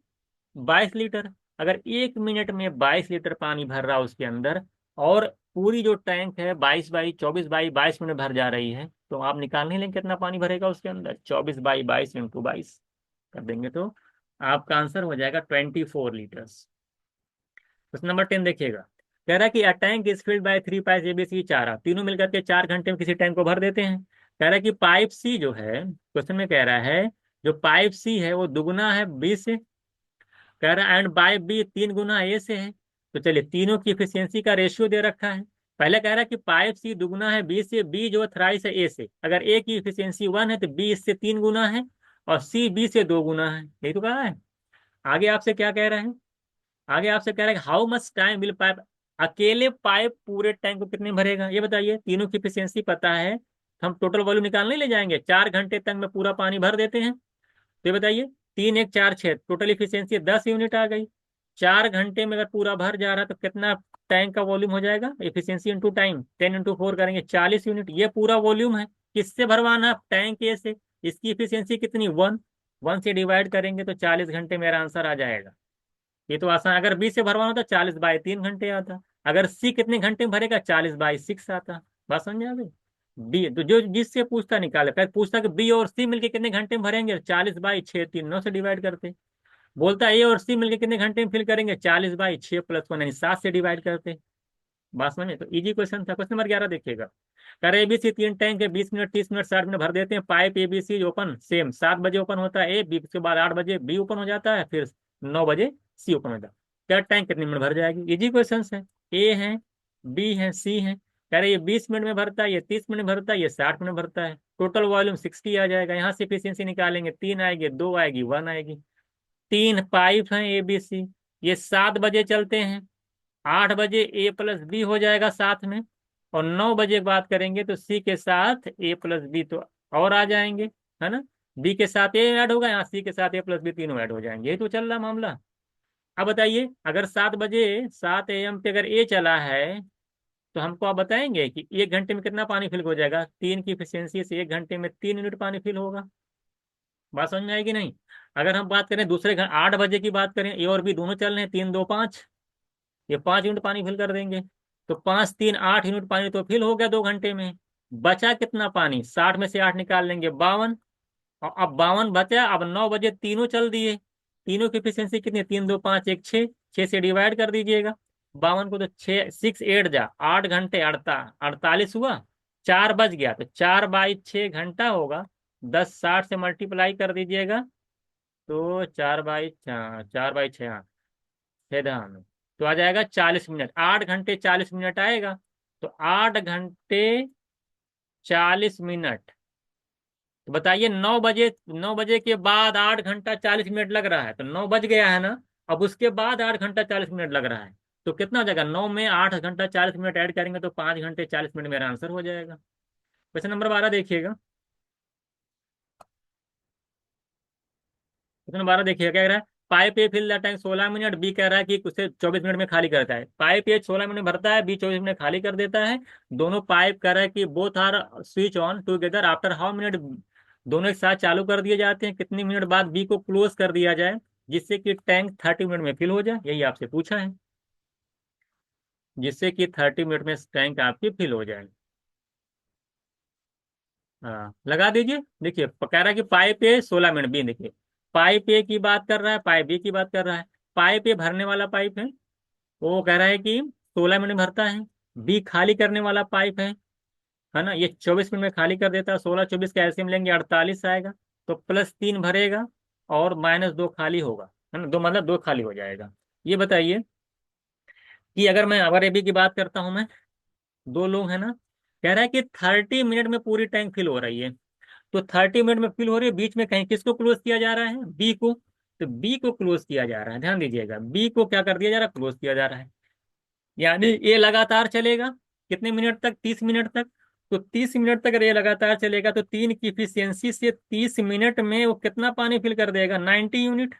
22 लीटर। अगर 1 मिनट में 22 लीटर पानी भर रहा है उसके अंदर, और पूरी जो टैंक है 24/22 मिनट भर जा रही है, तो आप निकाल नहीं लेंगे कितना पानी भरेगा उसके अंदर? 24/22 इंटू 22 कर देंगे तो आपका आंसर हो जाएगा 24 लीटर्स। क्वेश्चन नंबर 10 देखिएगा। कह रहा है कि a tank is filled by 3 pipe ABC, चार, तीनों मिलकर के 4 घंटे में किसी टैंक को भर देते हैं। कह रहा है कि पाइप सी जो है, क्वेश्चन में कह रहा है जो पाइप सी है वो दुगना है बी से। कह रहा है एंड बाय बी 3 गुना ए से है। तो चलिए, तीनों की इफिशियंसी का रेशियो दे रखा है। पहले कह रहा है कि पाइप सी दुगना है बी से, बी जो थ्राइस है ए से। अगर ए की इफिशियंसी 1 है तो बी इससे 3 गुना है, और सी बी से 2 गुना है। यही तो कहा है। आगे आपसे क्या कह रहे हैं? आगे आपसे कह रहा है how much time will pipe, अकेले पाइप पूरे टैंक को कितने भरेगा? ये बताइए। तीनों की एफिशिएंसी पता है, तो हम टोटल वॉल्यूम निकालने ले जाएंगे। 4 घंटे तक में पूरा पानी भर देते हैं। तो ये बताइए, 3 1 4 6, टोटल इफिशियंसी 10 यूनिट आ गई। 4 घंटे में अगर पूरा भर जा रहा है तो कितना टैंक का वॉल्यूम हो जाएगा? एफिशिएंसी इंटू टाइम, 10 इंटू 4 करेंगे 40 यूनिट। ये पूरा वॉल्यूम है। किससे भरवाना है? टैंक ए से। इसकी इफिशियंसी कितनी? 1। 1 से डिवाइड करेंगे तो 40 घंटे मेरा आंसर आ जाएगा। ये तो आसान। अगर बी से भरवाना होता 40/3 घंटे आता। अगर सी कितने घंटे में भरेगा? 40/6 आता। बात समझ आ गई? बी तो जो जिससे पूछता निकाले, पहले पूछता कि बी और सी मिलके कितने घंटे में भरेंगे, 40/6, 9 से डिवाइड करते। बोलता ए और सी मिलके कितने घंटे में फिल करेंगे, 40/6 +1 यानी 7 से डिवाइड करते। बात समझे? तो इजी क्वेश्चन था। क्वेश्चन नंबर 11 देखिएगा। कर एबीसी 3 टैंक है, 20 मिनट 30 मिनट 60 मिनट भर देते हैं। पाइप एबीसी ओपन सेम 7 बजे ओपन होता है ए बी, उसके बाद 8 बजे बी ओपन हो जाता है, फिर 9 बजे सी ओपन हो जाता है। क्या टैंक कितने मिनट भर जाएगी? इजी क्वेश्चन है। ए है, बी है, सी है। कह रहे ये 20 मिनट में भरता है, ये 30 मिनट में भरता है, ये 60 मिनट भरता है। टोटल वॉल्यूम 60 आ जाएगा। यहाँ से एफिशिएंसी निकालेंगे, 3 आएगी, 2 आएगी, 1 आएगी। 3 पाइप हैं ए बी सी, ये 7 बजे चलते हैं। 8 बजे ए प्लस बी हो जाएगा साथ में, और 9 बजे की बात करेंगे तो सी के साथ ए प्लस बी तो और आ जाएंगे, है ना? बी के साथ ए ऐड होगा, यहाँ सी के साथ ए प्लस बी तीनों ऐड हो जाएंगे। यही तो चल रहा मामला। अब बताइए, अगर 7 बजे 7 AM पे अगर ए चला है, तो हमको आप बताएंगे कि 1 घंटे में कितना पानी फिल हो जाएगा? 3 की इफिशियंसी से 1 घंटे में 3 यूनिट पानी फिल होगा। बात समझ में आएगी नहीं? अगर हम बात करें दूसरे 8 बजे की बात करें, ए और बी दोनों चल रहे हैं, 3 2 5, ये 5 यूनिट पानी फिल कर देंगे। तो 5 3 8 यूनिट पानी तो फिल हो गया 2 घंटे में। बचा कितना पानी? 60 में से 8 निकाल लेंगे, 52। और अब 52 बचा। अब 9 बजे तीनों चल दिए। तीनों की एफिशिएंसी कितनी? 3 2 5 1 6, 6 से डिवाइड कर दीजिएगा 52 को। तो 6 6 8 जा 8 घंटे 48 हुआ। 4 बज गया तो 4/6 घंटा होगा। 10 60 से मल्टीप्लाई कर दीजिएगा, तो 4/6, हाँ, छेदान, तो आ जाएगा 40 मिनट। 8 घंटे 40 मिनट आएगा। तो 8 घंटे 40 मिनट, तो बताइए 9 बजे, 9 बजे के बाद 8 घंटा 40 मिनट लग रहा है, तो 9 बज गया है ना। अब उसके बाद 8 घंटा 40 मिनट लग रहा है, तो कितना हो जाएगा, 9 में 8 घंटा 40 मिनट ऐड करेंगे तो 5 घंटे 40 मिनट मेरा आंसर हो जाएगा। क्वेश्चन नंबर 12 देखिएगा। क्वेश्चन नंबर 12 देखिएगा, क्या कह रहा है, pipe A fill the tank 16 minute, B कह रहा है कि उसे 24 मिनट में खाली करता है। पाइप ए 16 मिनट भरता है, बी 24 मिनट खाली कर देता है। दोनों पाइप कह रहा है कि both are switch on together after how minute, दोनों एक साथ चालू कर दिए जाते हैं, कितनी मिनट बाद बी को क्लोज कर दिया जाए जिससे कि टैंक 30 मिनट में फिल हो जाए, यही आपसे पूछा है, जिससे कि 30 मिनट में टैंक आपकी फिल हो जाए। हाँ लगा दीजिए। देखिए कह रहा है कि पाइप ए 16 मिनट, बी देखिए, पाइप ए की बात कर रहा है, पाइप बी की बात कर रहा है। पाइप ए भरने वाला पाइप है, वो कह रहा है कि 16 मिनट में भरता है। बी खाली करने वाला पाइप है ना, ये 24 मिनट में खाली कर देता है। 16 24 का एलसीएम लेंगे 48 आएगा, तो +3 भरेगा और -2 खाली होगा, है ना, दो मतलब 2 खाली हो जाएगा। ये बताइए कि अगर मैं अगर एबी की बात करता हूं मैं, दो लोग हैं ना, कह रहा है कि 30 मिनट में पूरी टैंक फिल हो रही है। तो 30 मिनट में फिल हो रही है, बीच में कहीं किसको क्लोज किया जा रहा है, बी को। तो बी को क्लोज किया जा रहा है, ध्यान दीजिएगा, बी को क्या कर दिया जा रहा है, क्लोज किया जा रहा है। यानी ये लगातार चलेगा कितने मिनट तक, 30 मिनट तक। तो 30 मिनट तक अगर ये लगातार चलेगा तो 3 की इफिशियंसी से 30 मिनट में वो कितना पानी फिल कर देगा, 90 यूनिट।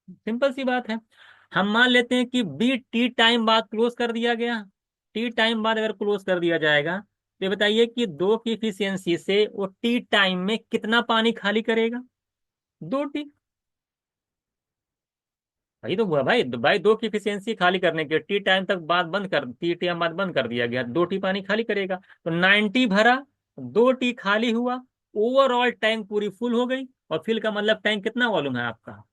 सिंपल सी बात है। हम मान लेते हैं कि बी टी टाइम बाद क्लोज कर दिया गया। टी टाइम बाद अगर क्लोज कर दिया जाएगा तो ये बताइए कि 2 की इफिशियंसी से वो टी टाइम में कितना पानी खाली करेगा, 2 टी। भाई तो हुआ भाई, भाई 2 की इफिशियंसी खाली करने के टी टाइम बाद बंद कर दिया गया, 2 टी पानी खाली करेगा। तो 90 भरा, 2 टी खाली हुआ, ओवरऑल टैंक पूरी फुल हो गई। और फिल का मतलब टैंक कितना वॉल्यूम है आपका,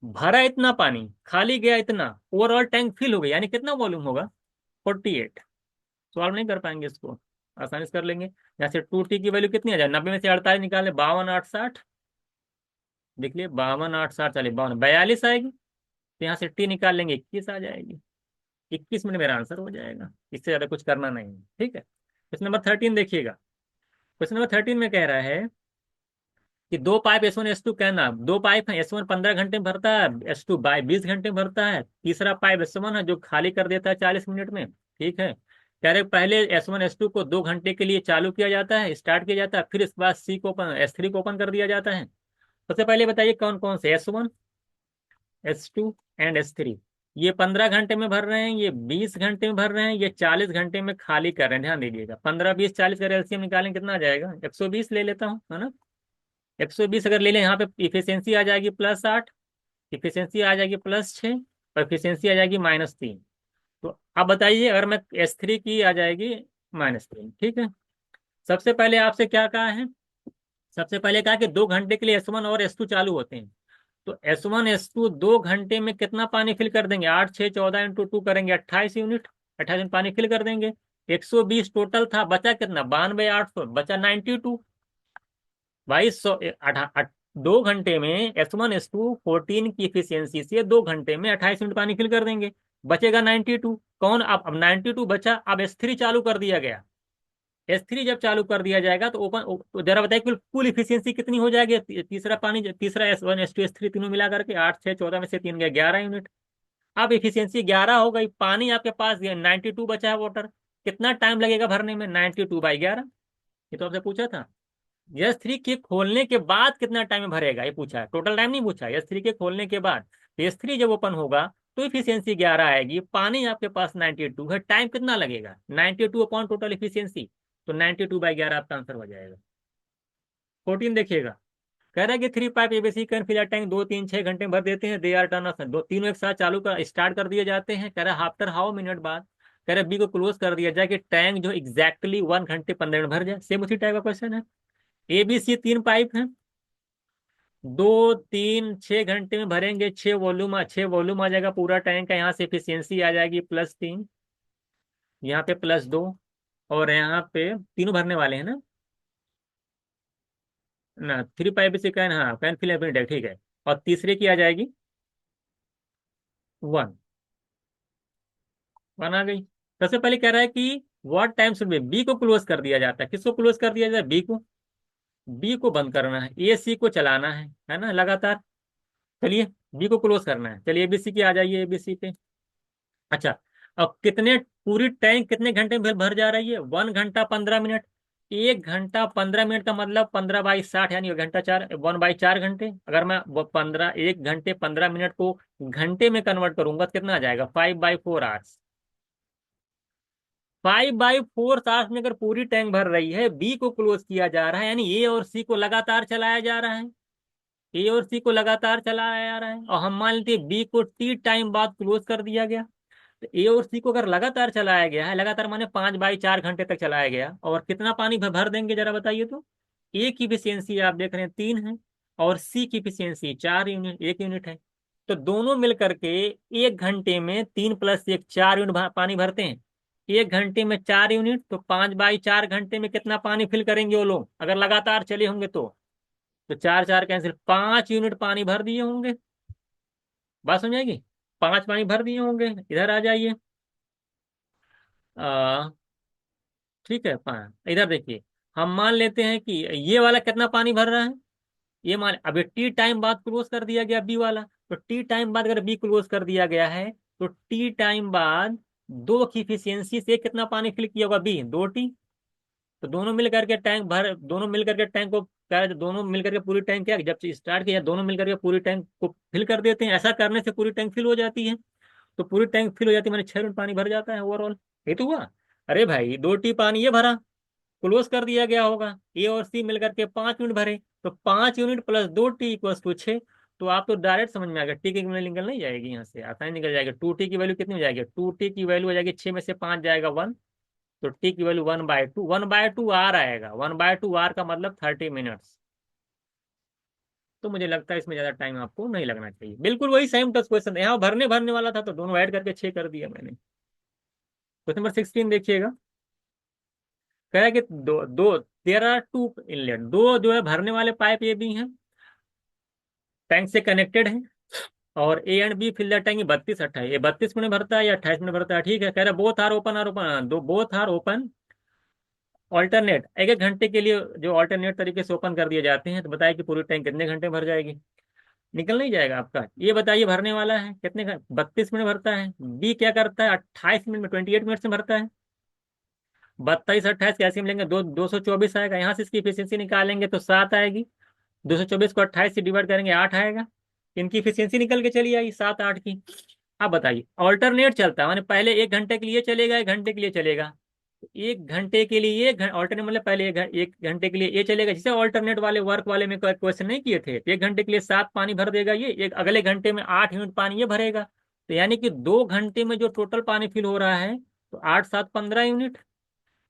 भरा इतना पानी, खाली गया इतना, ओवरऑल टैंक फिल हो गया, यानी कितना वॉल्यूम होगा, 48। सॉल्व नहीं कर पाएंगे इसको, आसानी से कर लेंगे। यहाँ से 2 टी की वैल्यू कितनी आ जाए, 90 में से 48 निकाले, 52 8 60। देख लिए 52 8 60 चलिए 42 आएगी। तो यहाँ से टी निकाल लेंगे, 21 आ जाएगी। 21 मिनट मेरा आंसर हो जाएगा, इससे ज्यादा कुछ करना नहीं है, ठीक है। क्वेश्चन नंबर 13 देखिएगा। क्वेश्चन नंबर 13 में कह रहा है कि दो पाइप S1 S2, कहना दो पाइप है, S1 15 घंटे में भरता है, S2 20 घंटे में भरता है। तीसरा पाइप S1 है जो खाली कर देता है 40 मिनट में, ठीक है। कह रहे पहले S1 S2 को 2 घंटे के लिए चालू किया जाता है, स्टार्ट किया जाता है, फिर इसके बाद S3 को ओपन कर दिया जाता है। सबसे पहले बताइए कौन कौन से, S1 S2 एंड S3। ये 15 घंटे में भर रहे हैं, ये 20 घंटे में भर रहे हैं, ये 40 घंटे में खाली कर रहे हैं। ध्यान दीजिएगा 15 20 40 का एलसीएम निकालें कितना आ जाएगा, 120 ले लेता हूँ, है ना। 120 अगर ले लें, यहाँ पे इफिशियंसी आ जाएगी +8, इफिशियंसी आ जाएगी +6, और इफिशियंसी आ जाएगी -3। तो अब बताइए अगर मैं S3 की आ जाएगी -3, ठीक है। सबसे पहले आपसे क्या कहा है, सबसे पहले कहा कि 2 घंटे के लिए S1 और S2 चालू होते हैं। तो S1 S2 2 घंटे में कितना पानी फिल कर देंगे, 8 6 14 इंटू 2 करेंगे 28 यूनिट, 28 यूनिट पानी फिल कर देंगे। 120 टोटल था, बचा कितना, 92 800, बचा 92। भाई 2 घंटे में S1 S2 14 की इफिशियंसी से 2 घंटे में 28 मिनट पानी फिल कर देंगे, बचेगा 92। कौन, अब 92 बचा, अब S3 चालू कर दिया गया। S3 जब चालू कर दिया जाएगा तो ओपन, तो जरा बताइए कुल कुल इफिशियंसी कितनी हो जाएगी, तीसरा S1 S2 S3 तीनों मिला करके 8 6 14 में से 3 गया 11 यूनिट। अब इफिशियंसी 11 हो गई, पानी आपके पास 92 बचा है वाटर। कितना टाइम लगेगा भरने में, 92/11। ये तो आपसे पूछा था। S3 के खोलने के बाद कितना टाइम में भरेगा, ये पूछा है, टोटल टाइम नहीं पूछा, S3 के खोलने के बाद। तो S3 जब ओपन होगा तो इफिशियंसी 11 आएगी, पानी आपके पास 92 है, टाइम कितना लगेगा, 92 अपॉन टोटल इफिशियंसी। तो 92/11 आपका आंसर हो जाएगा। 14 देखिएगा। कह रहा है कि 3 pipe ABC can fill a tank 2 3 6 घंटे में भर देते हैं, दे आर टर्न ऑफ, दो तीनों एक साथ चालू कर स्टार्ट कर दिए जाते हैं। कह रहा है आफ्टर हाउ मिनट बाद, कह रहा है बी को क्लोज कर दिया जाए कि टैंक जो एग्जैक्टली 1 घंटे 15 मिनट भर जाए। सेम उसी टाइप का क्वेश्चन है। एबीसी 3 पाइप है, 2 3 6 घंटे में भरेंगे, 6 वॉल्यूम आ जाएगा पूरा टैंक का। यहाँ से एफिशिएंसी आ जाएगी +3, यहाँ पे +2, और यहाँ पे तीनों भरने वाले हैं ना, 3 पाइप से कैन, हाँ कैन फिल एवरी डे, ठीक है। और तीसरे की आ जाएगी 1, 1 आ गई। सबसे पहले कह रहा है कि व्हाट टाइम शुड बी को क्लोज कर दिया जाता है, किसको क्लोज कर दिया जाए, बी को। बी को बंद करना है, ए सी को चलाना है ना लगातार। चलिए बी को क्लोज करना है। चलिए एबीसी की आ जाइए, एबीसी पे। अच्छा, अब कितने, पूरी टैंक कितने घंटे में भर जा रही है? 1 घंटा 15 मिनट। 1 घंटा 15 मिनट का मतलब 15/60, यानी 1 घंटा 4, 1/4 घंटे। अगर मैं वो 1 घंटे 15 मिनट को घंटे में कन्वर्ट करूंगा तो कितना आ जाएगा? 5/4 आवर्स। 5/4 आवर्स में अगर पूरी टैंक भर रही है, बी को क्लोज किया जा रहा है, यानी ए और सी को लगातार चलाया जा रहा है। ए और सी को लगातार चलाया जा रहा है, और हम मान लेते हैं बी को टी टाइम बाद क्लोज कर दिया गया। तो ए और सी को अगर लगातार चलाया गया है, लगातार माने 5/4 घंटे तक चलाया गया, और कितना पानी भर देंगे जरा बताइए तो। ए की इफिशियंसी आप देख रहे हैं 3 है, और सी की इफिशियंसी 4 यूनिट, 1 यूनिट है। तो दोनों मिलकर के 1 घंटे में 3 + 1 4 यूनिट पानी भरते हैं। 1 घंटे में 4 यूनिट, तो 5/4 घंटे में कितना पानी फिल करेंगे वो लोग अगर लगातार चले होंगे तो 4 4 कैंसिल, 5 यूनिट पानी भर दिए होंगे। बात समझ आएगी? 5 पानी भर दिए होंगे। इधर आ जाइए। आ, ठीक है, इधर देखिए। हम मान लेते हैं कि ये वाला कितना पानी भर रहा है। ये मान अभी टी टाइम बाद क्लोज कर दिया गया बी वाला, तो टी टाइम बाद अगर बी क्लोज कर दिया गया है, तो टी टाइम बाद 2 की इफिशियंसी से कितना पानी फिल किया होगा? B 2T। तो दोनों मिल करके टैंक भर, दोनों मिल करके टैंक को क्या, दोनों मिल करके पूरी टैंक, क्या जब स्टार्ट किया दोनों मिल करके पूरी टैंक को फिल कर देते हैं। ऐसा करने से पूरी टैंक फिल हो जाती है। तो पूरी टैंक फिल हो जाती है, मैंने 6 मिनट पानी भर जाता है ओवरऑल। ये तो हुआ। अरे भाई 2T पानी ये भरा, क्लोज कर दिया गया होगा, ए और सी मिलकर के 5 यूनिट भरे, तो 5 यूनिट + 2T = 6। तो आप तो डायरेक्ट समझ में आ गया, टी की वैल्यू निकल नहीं जाएगी यहाँ से, आसानी निकल जाएगी। 2T की वैल्यू कितनी हो जाएगी? 2T की वैल्यू हो जाएगी 6 में से 5 जाएगा 1, तो टी की वैल्यू 1/2, 1/2 आर आएगा। 1/2 आर का मतलब 30 मिनट्स। तो मुझे लगता है इसमें ज्यादा टाइम आपको नहीं लगना चाहिए। बिल्कुल वही सेम टच क्वेश्चन यहाँ भरने भरने वाला था, तो दोनों ऐड करके 6 कर दिया मैंने। क्वेश्चन नंबर 16 देखिएगा। कह रहा है कि दो दो देयर आर 2 इनलेट, दो जो है भरने वाले पाइप ये भी हैं, टैंक से कनेक्टेड है। और A and B fill the tank 32 28, ये 32 मिनट भरता है या 28 मिनट भरता है? ठीक है, कह रहा है बोथ आर ओपन दो बोथ आर ओपन ऑल्टरनेट, एक एक घंटे के लिए जो ऑल्टरनेट तरीके से ओपन कर दिए जाते हैं। तो बताइए कि पूरी टैंक कितने घंटे में भर जाएगी? निकल नहीं जाएगा आपका। ये बताइए भरने वाला है कितने 32 मिनट भरता है, बी क्या करता है 28 मिनट में 28 मिनट से भरता है। 32 28 कैसे मिलेंगे? 224 आएगा, यहाँ से इसकी इफिशियंसी निकालेंगे तो 7 आएगी। 224 को 28 से डिवाइड करेंगे 8 आएगा। इनकी इफिशियंसी निकल के चली आई 7 8 की। अब बताइए ऑल्टरनेट चलता है, माने पहले 1 घंटे के लिए चलेगा, 1 घंटे के लिए चलेगा। 1 घंटे के लिए ऑल्टरनेट मतलब पहले 1 घंटे के लिए ये चलेगा। जैसे ऑल्टरनेट वाले वर्क वाले में क्वेश्चन नहीं किए थे, 1 घंटे के लिए 7 पानी भर देगा ये, एक अगले घंटे में 8 यूनिट पानी ये भरेगा। तो यानी कि 2 घंटे में जो टोटल पानी फिल हो रहा है, तो 8 7 15 यूनिट।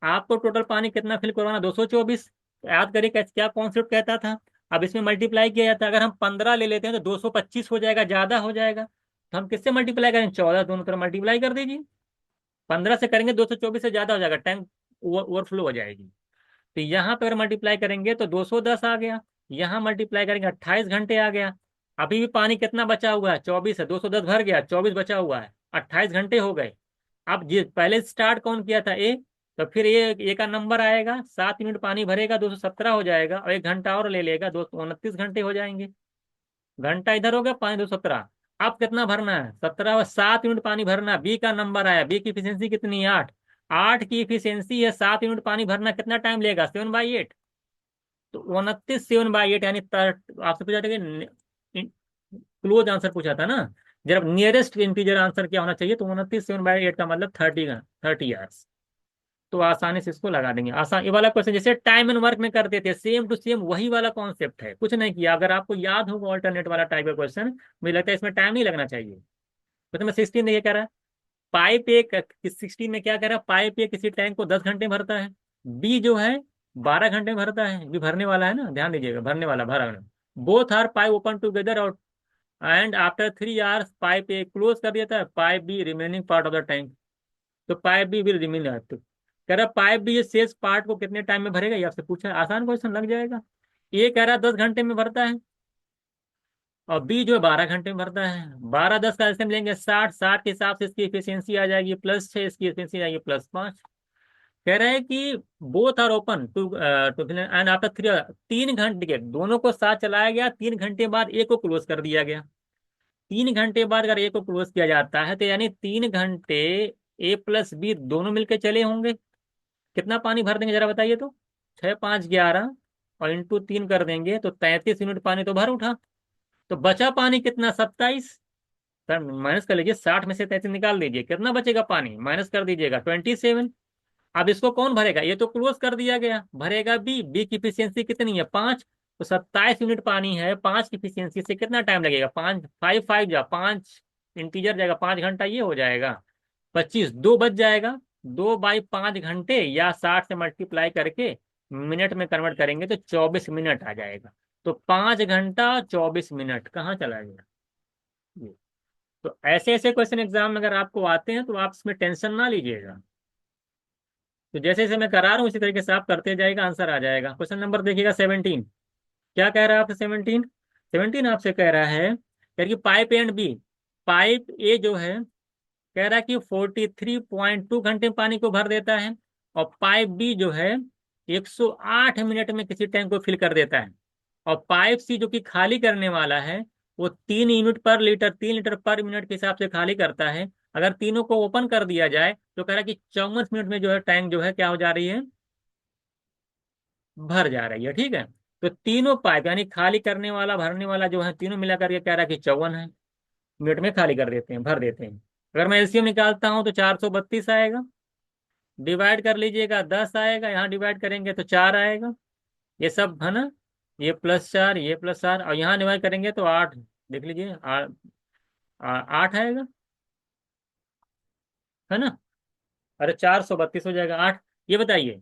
आपको टोटल पानी कितना फिल करवाना? 224। याद करिए क्या कॉन्सेप्ट कहता था। अब इसमें मल्टीप्लाई किया जाता है, अगर हम 15 ले लेते हैं तो 225 हो जाएगा, ज्यादा हो जाएगा। तो हम किससे मल्टीप्लाई करें? 14, दोनों तरफ मल्टीप्लाई कर दीजिए। 15 से करेंगे 224 से ज्यादा हो जाएगा, टैंक ओवरफ्लो हो जाएगी। तो यहाँ पर मल्टीप्लाई करेंगे तो 210 आ गया। यहाँ मल्टीप्लाई करेंगे 28 घंटे आ गया। अभी भी पानी कितना बचा हुआ है? 24 है, 210 भर गया, 24 बचा हुआ है, 28 घंटे हो गए। अब जी पहले स्टार्ट कौन किया था? ए। तो फिर ए का नंबर आएगा, 7 यूनिट पानी भरेगा, 217 हो जाएगा, और 1 घंटा और ले लेगा, 229 घंटे हो जाएंगे। घंटा इधर हो गया, पानी 217। अब कितना भरना है? 17 और 7 यूनिट पानी भरना। बी का नंबर आया, बी की इफिशियंसी कितनी है? 8। 8 की इफिशियंसी है, 7 यूनिट पानी भरना, कितना टाइम लेगा? 7/8। तो 29 7/8 यानी आपसे पूछा था कि क्लोज आंसर पूछा था ना, जब नियरेस्ट इंटीजर आंसर क्या होना चाहिए, तो 29 7/8 का मतलब 30 आवर्स। तो आसानी से इसको लगा देंगे। आसान ये वाला क्वेश्चन जैसे टाइम एंड वर्क में करते थे, सेम टू सेम वही वाला कॉन्सेप्ट है, कुछ नहीं किया। अगर आपको याद होगा ऑल्टरनेट वाला टाइप का क्वेश्चन, मुझे लगता है इसमें टाइम नहीं लगना चाहिए। तो मैं 16 ये कह रहा है, पाइप एक 16 में क्या कह रहा है, पाइप एक किसी टैंक को 10 घंटे में भरता है, बी जो है 12 घंटे में भरता है। भी भरने वाला है ना, ध्यान दीजिएगा, भरने वाला भरा। Both are pipe open together और and after 3 hours pipe A close कर दिया था, pipe B remaining part of the tank. तो पाइप बी विल रिमेन। तो कह रहा पाइप बी ये शेष पार्ट को कितने टाइम में भरेगा, ये आपसे पूछा है, आसान क्वेश्चन लग जाएगा। ये कह रहा है 10 घंटे में भरता है, और बी जो है 12 घंटे में भरता है। 12 10 का ऐसे मिलेंगे 60, 60 के हिसाब से इसकी इफिशियंसी आ जाएगी +6, इसकी इफिशियंसी आ जाएगी +5। कह रहा है कि both are open to and after 3 घंटे के दोनों को साथ चलाया गया, 3 घंटे बाद ए को क्लोज कर दिया गया। 3 घंटे बाद अगर ए को क्लोज किया जाता है तो यानी 3 घंटे ए प्लस बी दोनों मिलकर चले होंगे। कितना पानी भर देंगे जरा बताइए तो। 6 5 11 और इंटू 3 कर देंगे तो 33 यूनिट पानी तो भर उठा। तो बचा पानी कितना? 27। सर माइनस कर लीजिए, 60 में से 33 निकाल दीजिए, कितना बचेगा पानी? माइनस कर दीजिएगा, 27। अब इसको कौन भरेगा? ये तो क्लोज कर दिया गया, भरेगा बी। बी की इफिशियंसी कितनी है? 5। तो 27 यूनिट पानी है, 5 की इफिशियंसी से कितना टाइम लगेगा? 5 5 5 जा 5 इंटीजर जाएगा, 5 घंटा ये हो जाएगा। 25 2 बच जाएगा। 2/5 घंटे या 60 से मल्टीप्लाई करके मिनट में कन्वर्ट करेंगे तो 24 मिनट आ जाएगा। तो 5 घंटा 24 मिनट कहाँ चला गया ये। तो ऐसे ऐसे क्वेश्चन एग्जाम में अगर आपको आते हैं तो आप इसमें टेंशन ना लीजिएगा। तो जैसे जैसे मैं करा रहा हूँ इसी तरीके से आप करते जाएगा, आंसर आ जाएगा। क्वेश्चन नंबर देखिएगा 17। क्या कह रहा है आपसे? 17 आपसे कह रहा है कि pipe and B, pipe A जो है कह रहा है कि 43.2 घंटे में पानी को भर देता है, और पाइप बी जो है 108 मिनट में किसी टैंक को फिल कर देता है। और पाइप सी जो कि खाली करने वाला है वो 3 यूनिट पर लीटर, 3 लीटर पर मिनट के हिसाब से खाली करता है। अगर तीनों को ओपन कर दिया जाए तो कह रहा है कि 54 मिनट में जो है टैंक जो है क्या हो जा रही है? भर जा रही है। ठीक है। तो तीनों पाइप यानी खाली करने वाला भरने वाला जो है तीनों मिला करके कह रहा है कि 54 मिनट में खाली कर देते हैं, भर देते हैं। अगर मैं एलसीएम निकालता हूं तो 432 आएगा। डिवाइड कर लीजिएगा, 10 आएगा, यहाँ डिवाइड करेंगे तो 4 आएगा। ये सब है ना, ये +4 ये +4, और यहाँ डिवाइड करेंगे तो 8। देख लीजिए 8 आएगा, है ना। अरे 432 हो जाएगा 8। ये बताइए,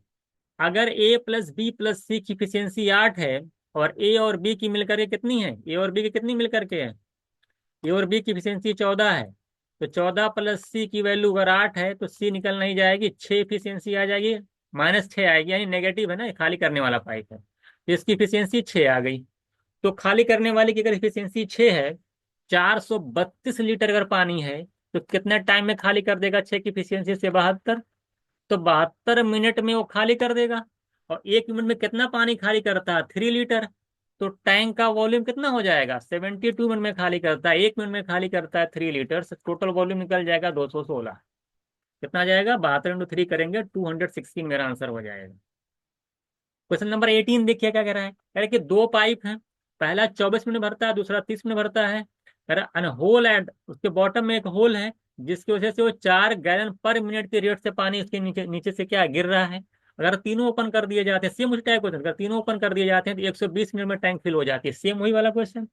अगर ए प्लस बी प्लस सी की इफिशियंसी 8 है, और ए और बी की मिलकर के कितनी है? ए और बी की कितनी मिलकर के है? ए और बी की इफिशियंसी 14 है। तो 14 प्लस सी की वैल्यू अगर 8 है तो सी निकल नहीं जाएगी, 6 इफिशियंसी आ जाएगी, -6 आएगी, यानी नेगेटिव है ना, ये खाली करने वाला पाइप है तो इसकी इफिशियंसी 6 आ गई। तो खाली करने वाले की अगर इफिशियंसी 6 है, 432 लीटर अगर पानी है, तो कितने टाइम में खाली कर देगा 6 की इफिशियंसी से? 72। तो 72 मिनट में वो खाली कर देगा। और 1 मिनट में कितना पानी खाली करता है? 3 लीटर। तो टैंक का वॉल्यूम कितना हो जाएगा? 72 मिनट में खाली करता है, 1 मिनट में खाली करता है 3 लीटर, टोटल वॉल्यूम निकल जाएगा 216। कितना आ जाएगा? 72 × 3 करेंगे 216 मेरा आंसर हो जाएगा। क्वेश्चन नंबर 18 देखिए क्या कह रहा है। कह रहा है कि दो पाइप हैं, पहला 24 मिनट भरता है, दूसरा 30 मिनट भरता है। कह रहा है होल एंड उसके बॉटम में एक होल है, जिसकी वजह से वो 4 गैलन पर मिनट के रेट से पानी उसके नीचे नीचे से क्या गिर रहा है। अगर तीनों ओपन कर दिए जाते हैं, सेम उसी टाइप क्वेश्चन, अगर तीनों ओपन कर दिए जाते हैं तो 120 मिनट में टैंक फिल हो जाती है। सेम वही वाला क्वेश्चन।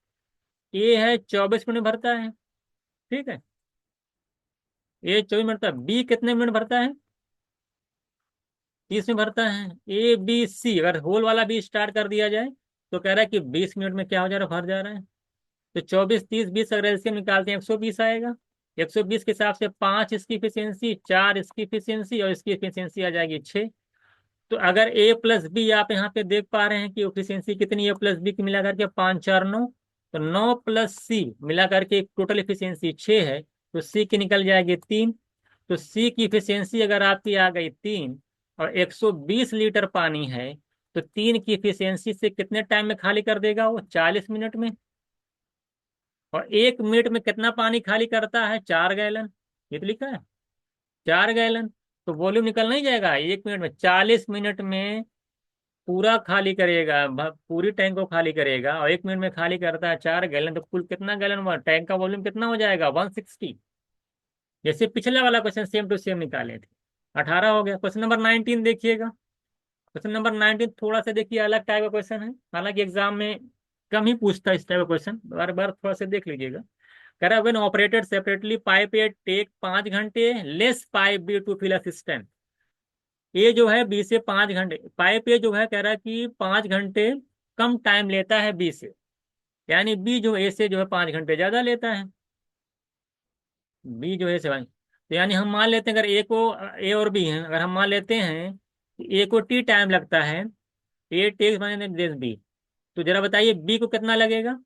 ए है 24 मिनट भरता है, ठीक है, ए 24 मिनट भरता है। बी कितने मिनट भरता है? 30 में भरता है। ए बी सी अगर होल वाला भी स्टार्ट कर दिया जाए तो कह रहा है कि 20 मिनट में क्या हो जा रहा है? भर जा रहा है। तो 24 30 20 अगर एलसीएम निकालते हैं 120 आएगा। 120 के हिसाब से 5 इसकी इफिशियंसी, 4 इसकी इफिशियंसी, और इसकी इफिशियंसी आ जाएगी 6। तो अगर ए प्लस बी आप यहाँ पे देख पा रहे हैं कि इफिशियंसी कितनी है प्लस बी की मिला करके 5 4 9, तो 9 प्लस सी मिला करके टोटल इफिशियंसी 6 है, तो सी की निकल जाएगी 3। तो सी की इफिशियंसी अगर आपकी आ गई 3 और 120 लीटर पानी है, तो 3 की इफिशियंसी से कितने टाइम में खाली कर देगा वो? 40 मिनट में। और 1 मिनट में कितना पानी खाली करता है? 4 गैलन। ये तो लिखा है 4 गैलन। तो वॉल्यूम निकल नहीं जाएगा 1 मिनट में, 40 मिनट में पूरा खाली करेगा, पूरी टैंक को खाली करेगा, और 1 मिनट में खाली करता है 4 गैलन। तो कुल कितना गैलन हुआ? टैंक का वॉल्यूम कितना हो जाएगा? 160। जैसे पिछला वाला क्वेश्चन सेम टू सेम निकाले थे। 18 हो गया। क्वेश्चन नंबर 19 देखिएगा। क्वेश्चन नंबर 19 थोड़ा सा देखिए अलग टाइप का क्वेश्चन है, हालांकि एग्जाम में कम ही पूछता है इस टाइप का क्वेश्चन, बार बार थोड़ा सा देख लीजिएगा। कह रहा है when operated separately pipe A take 5 घंटे less pipe B to fill a system. A जो है बी से 5 घंटे, पाइप ए जो है कह रहा है कि 5 घंटे कम टाइम लेता है बी से, यानी बी जो ए से जो है 5 घंटे ज्यादा लेता है। बी जो है 7, तो यानी हम मान लेते हैं अगर ए को, ए और बी हैं, अगर हम मान लेते हैं कि ए को टी टाइम लगता है, ए टेक्स माने दिस बी, तो जरा बताइए बी को कितना लगेगा?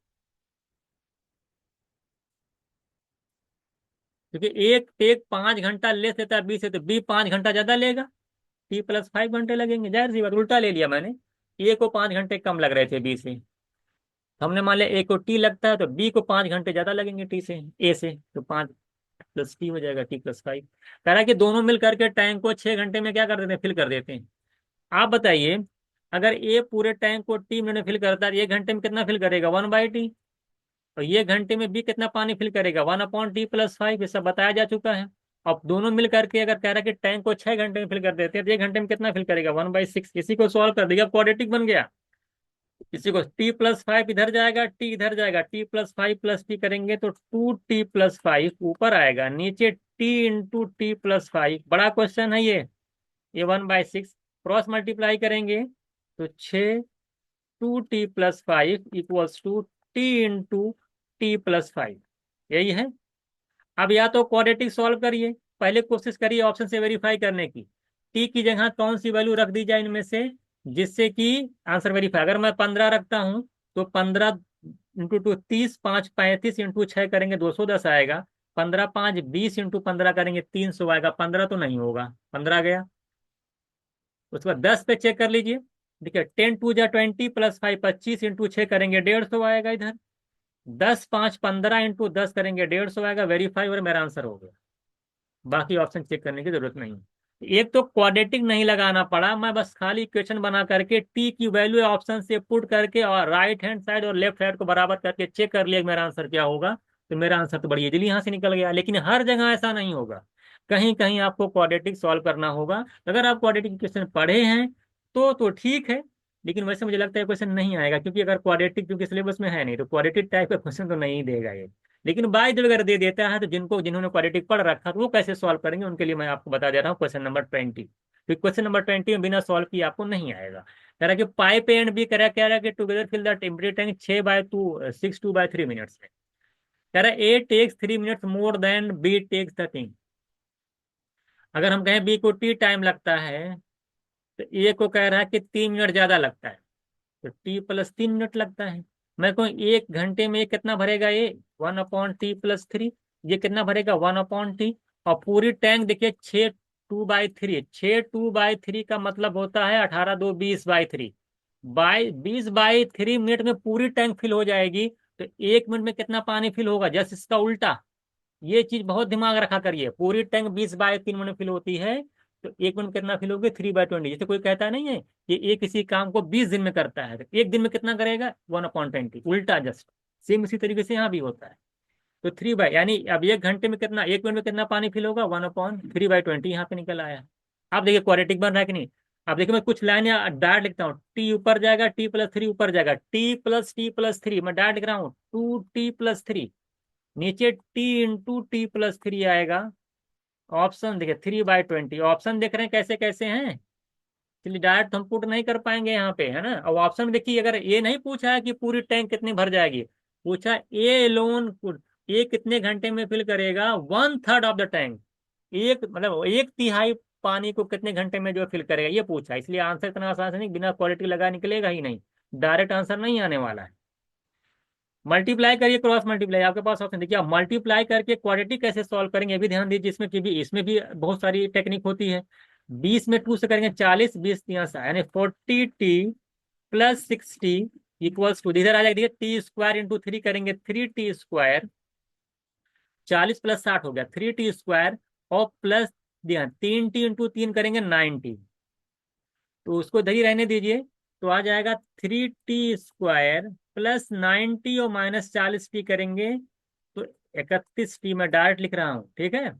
क्योंकि एक टेक 5 घंटा लेस लेता है बी से, तो बी 5 घंटा ज्यादा लेगा। T+5 घंटे लगेंगे, जाहिर सी बात, उल्टा ले लिया मैंने। ए को 5 घंटे कम लग रहे थे बी से, तो हमने मान लिया ए को टी लगता है तो बी को 5 घंटे ज्यादा लगेंगे टी से, ए से, तो 5 + टी हो जाएगा T+5। कह रहा है कि दोनों मिल करके टैंक को 6 घंटे में क्या कर देते हैं, फिल कर देते हैं। आप बताइए, अगर ए पूरे टैंक को टी मिनट में फिल करता है, 1 घंटे में कितना फिल करेगा, 1/T। और ये घंटे में बी कितना पानी फिल करेगा, 1/T+5, ये सब बताया जा चुका है। अब दोनों मिल करके अगर कह रहा है कि टैंक को 6 घंटे में फिल कर देते हैं, तो 1 घंटे में कितना फिल करेगा, 1/6। इसी को सॉल्व कर दिया, क्वाड्रेटिक बन गया। इसी को T+5 इधर जाएगा, टी इधर जाएगा, T+5 + T करेंगे तो 2T+5 ऊपर आएगा, नीचे T × T+5। बड़ा क्वेश्चन है ये 1/6। क्रॉस मल्टीप्लाई करेंगे तो 6, 2T+5 = T × T+5, यही है। अब या तो क्वाड्रेटिक सॉल्व करिए, पहले कोशिश करिए ऑप्शन से वेरीफाई करने की, टी की जगह कौन सी वैल्यू रख दी जाए इनमें से जिससे कि आंसर वेरीफाई। अगर मैं 15 रखता हूं तो 15 × 2 30, 5 35 × 6 करेंगे 210 आएगा। 15 5 20 × 15 करेंगे 300 आएगा। 15 तो नहीं होगा, 15 गया। उसके बाद 10 पे चेक कर लीजिए, देखिए 10 × 2 = 20 +5 25 × 6 करेंगे 150 आएगा इधर। 10 5 15 × 10 करेंगे 150 आएगा। वेरीफाई और मेरा आंसर हो गया। बाकी ऑप्शन चेक करने की जरूरत नहीं। एक तो क्वाड्रेटिक नहीं लगाना पड़ा, मैं बस खाली इक्वेशन बना करके टी की वैल्यू ऑप्शन से पुट करके और राइट हैंड साइड और लेफ्ट साइड को बराबर करके चेक कर लिया कि मेरा आंसर क्या होगा। तो मेरा आंसर तो बड़ी इजीली यहाँ से निकल गया। लेकिन हर जगह ऐसा नहीं होगा, कहीं कहीं आपको क्वाड्रेटिक सॉल्व करना होगा। अगर आप क्वाड्रेटिक इक्वेशन पढ़े हैं तो ठीक है, लेकिन वैसे मुझे लगता है क्वेश्चन नहीं आएगा, क्योंकि अगर क्वाड्रेटिक क्योंकि सिलेबस में है नहीं, तो क्वाड्रेटिक टाइप का क्वेश्चन तो नहीं देगा ये। लेकिन बाय द वे अगर दे देता है तो जिन्होंने क्वाड्रेटिक पढ़ रखा तो वो कैसे सॉल्व करेंगे, उनके लिए मैं आपको बता दे रहा हूँ क्वेश्चन नंबर 20। तो क्वेश्चन नंबर 20 में बिना सॉल्व किए आपको नहीं आएगा। कह रहा है कि पाइप एंड बी कह रहा है कि together fill the temporary tank 6/2 minutes में। कह रहा है A takes 3 minutes more than B takes the thing. अगर हम कहें बी को टी टाइम लगता है तो ए को कह रहा है कि 3 मिनट ज्यादा लगता है, तो T + 3 मिनट लगता है। मैं कहूँ 1 घंटे में ये कितना भरेगा, ये 1/T+3। ये कितना भरेगा, 1/T। और पूरी टैंक देखिए 6 2/3, 6 2/3 का मतलब होता है 18 2 20/3। 20/3 मिनट में पूरी टैंक फिल हो जाएगी। तो 1 मिनट में कितना पानी फिल होगा, जस्ट इसका उल्टा। ये चीज बहुत दिमाग रखा करिए, पूरी टैंक 20/3 मिनट में फिल होती है, तो 1 मिनट में कितना फिल होगी, 3/20। जैसे कोई कहता नहीं है कि ये किसी काम को 20 दिन में करता है, तो 1 दिन में कितना करेगा, 1/20, उल्टा जस्ट। सेम इसी तरीके से यहाँ भी होता है। तो 3 यानी अब 1 घंटे में कितना, 1 मिनट में कितना पानी फिल होगा, 1/3/20 यहाँ पे निकल आया। आप देखिए क्वाड्रेटिक बन रहा है कि नहीं। अब देखिए मैं कुछ लाइन डायरेक्ट लिखता हूँ, टी ऊपर जाएगा, T+3 ऊपर जाएगा, T+T+3 मैं डायरेक्ट लिख रहा हूँ, 2T+3। नीचे T × T+3 आएगा। ऑप्शन देखिए 3/20। ऑप्शन देख रहे हैं कैसे कैसे हैं, इसलिए डायरेक्ट हम पुट नहीं कर पाएंगे यहाँ पे, है ना। अब ऑप्शन देखिए, अगर ये नहीं पूछा है कि पूरी टैंक कितनी भर जाएगी, पूछा ए लोन ये कितने घंटे में फिल करेगा, 1/3 ऑफ द टैंक। एक मतलब 1/3 पानी को कितने घंटे में जो फिल करेगा ये पूछा, इसलिए आंसर इतना आसान से नहीं, बिना क्वालिटी लगा निकलेगा ही नहीं, डायरेक्ट आंसर नहीं आने वाला है। मल्टीप्लाई करिए, क्रॉस मल्टीप्लाई आपके पास ऑप्शन देखिए। आप मल्टीप्लाई करके क्वाड्रेटिक कैसे सॉल्व करेंगे ये भी ध्यान दीजिए, इसमें भी बहुत सारी टेक्निक होती है। 20 में 2 से करेंगे 40, 20 × 3 यानी 40T + 60 = इधर आ जाएगा, देखिए T² × 3 करेंगे 3T²। 40 + 60 हो गया 3T², और प्लस दिया 3T × 3 करेंगे 90। तो उसको इधर ही रहने दीजिए, तो आ जाएगा 3T² +90 और -40T करेंगे तो 31T मैं डायरेक्ट लिख रहा हूँ, ठीक है।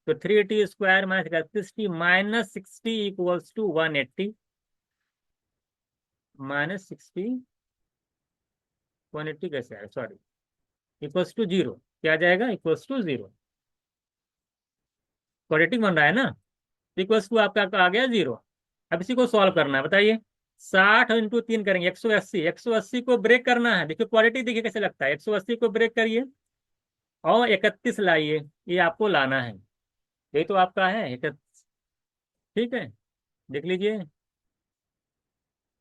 तो 3T² -31T -60 = 180। -60 180 कैसे आएगा, सॉरी, =0। क्या आ जाएगा, =0। क्वाड्रेटिक बन रहा है ना, = आपका आ गया 0। अब इसी को सॉल्व करना है, बताइए। 60 × 3 करेंगे 180, 180 को ब्रेक करना है। देखिए क्वाड्रेटिक देखिए कैसे लगता है, 180 को ब्रेक करिए और 31 लाइए, ये आपको लाना है। ये तो आपका है 31, ठीक है, देख लीजिए।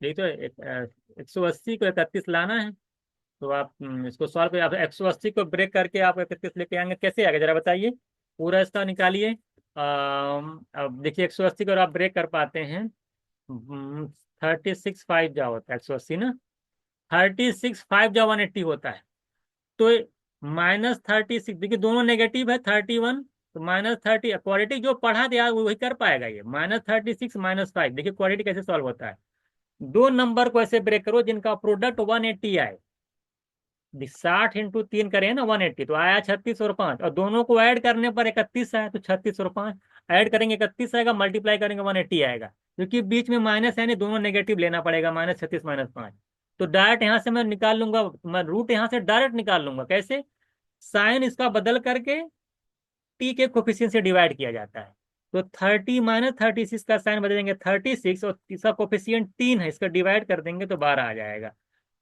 यही तो 180 को 31 लाना है। तो आप इसको सॉल्व करिए। आप 180 को ब्रेक करके आप 31 लेके आएंगे, कैसे आएगा जरा बताइए, पूरा इसका निकालिए। अब देखिए 180 को अगर आप ब्रेक कर पाते हैं, 36 5 जा होता है 180 ना, 36 5 जा 180 होता है। तो -36, देखिए दोनों नेगेटिव है, 31 तो -30, क्वाड्रेटिक जो पढ़ा दिया वही कर पाएगा ये, -36 -5। देखिए क्वाड्रेटिक कैसे सॉल्व होता है, दो नंबर को ऐसे ब्रेक करो जिनका प्रोडक्ट 180 आए, 60 × 3 करें ना 180, तो आया 36 और 5, और दोनों को ऐड करने पर 31 आया, तो 36 और 5 ऐड करेंगे 31 आएगा, मल्टीप्लाई करेंगे 180 आएगा, क्योंकि बीच में माइनस है नहीं, दोनों नेगेटिव लेना पड़ेगा, -36 -5। तो डायरेक्ट यहाँ से मैं निकाल लूंगा, मैं रूट यहाँ से डायरेक्ट निकाल लूंगा, कैसे, साइन इसका बदल करके टी के कोफिशिएंट से डिवाइड किया जाता है। तो 30 - 36 का साइन बदलेंगे 36, और इसका कोफिशिएंट 3 है, इसका डिवाइड कर देंगे तो 12 आ जाएगा।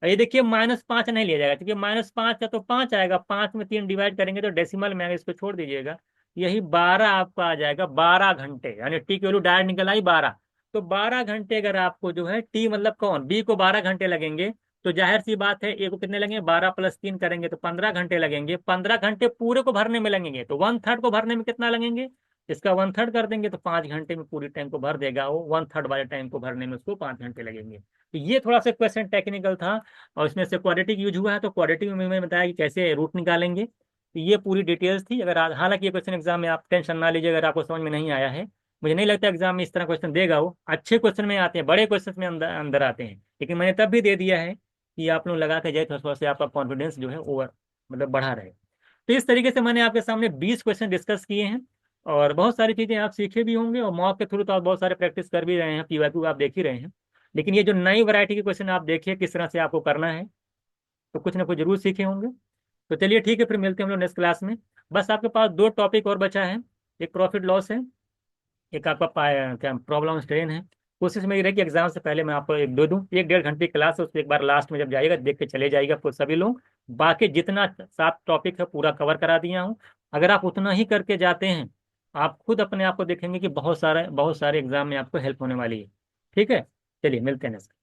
और ये देखिए -5 नहीं लिया जाएगा, क्योंकि -5 का तो 5 आएगा, 5 में 3 डिवाइड करेंगे तो डेसिमल में आएगा, इसको छोड़ दीजिएगा। यही 12 आपका आ जाएगा, 12 घंटे, यानी टी की वैल्यू डायरेक्ट निकल आई 12। तो 12 घंटे अगर आपको जो है टी मतलब कौन, बी को 12 घंटे लगेंगे, तो जाहिर सी बात है ए को कितने लगेंगे, 12 + 3 करेंगे तो 15 घंटे लगेंगे। 15 घंटे पूरे को भरने में लगेंगे, तो 1/3 को भरने में कितना लगेंगे, इसका 1/3 कर देंगे तो 5 घंटे में पूरी टैंक को भर देगा वो, 1/3 वाले टाइम को भरने में उसको 5 घंटे लगेंगे। तो ये थोड़ा सा क्वेश्चन टेक्निकल था, और इसमें से क्वाड्रेटिक यूज हुआ है, तो क्वाड्रेटिक में मैंने बताया कि कैसे रूट निकालेंगे। तो ये पूरी डिटेल्स थी। अगर हालांकि ये क्वेश्चन एग्जाम में आप टेंशन ना लीजिए, अगर आपको समझ में नहीं आया है, मुझे नहीं लगता एग्जाम में इस तरह क्वेश्चन देगा, वो अच्छे क्वेश्चन में आते हैं, बड़े क्वेश्चन में अंदर अंदर आते हैं, लेकिन मैंने तब भी दे दिया है कि आप लोग लगा के जाए, थोड़ा थोड़ा से आपका कॉन्फिडेंस जो है ओवर मतलब बढ़ा रहे। तो इस तरीके से मैंने आपके सामने 20 क्वेश्चन डिस्कस किए हैं, और बहुत सारी चीज़ें आप सीखे भी होंगे, और मॉक के थ्रू तो आप बहुत सारे प्रैक्टिस कर भी रहे हैं, पीवाईक्यू आप देख ही रहे हैं। लेकिन ये जो नई वैरायटी के क्वेश्चन आप देखिए किस तरह से आपको करना है, तो कुछ ना कुछ जरूर सीखे होंगे। तो चलिए ठीक है, फिर मिलते हैं हम लोग नेक्स्ट क्लास में। बस आपके पास दो टॉपिक और बचा है, एक प्रॉफिट लॉस है, एक आपका क्या प्रॉब्लम स्ट्रेन है। कोशिश मेरी रही कि एग्जाम से पहले मैं आपको एक दे दूं, 1 1.5 घंटे की क्लास है, उसको एक बार लास्ट में जब जाइएगा देख के चले जाइएगा फिर सभी लोग। बाकी जितना 7 टॉपिक है पूरा कवर करा दिया हूँ। अगर आप उतना ही करके जाते हैं, आप खुद अपने आप को देखेंगे कि बहुत सारे एग्जाम में आपको हेल्प होने वाली है। ठीक है, चलिए मिलते हैं next।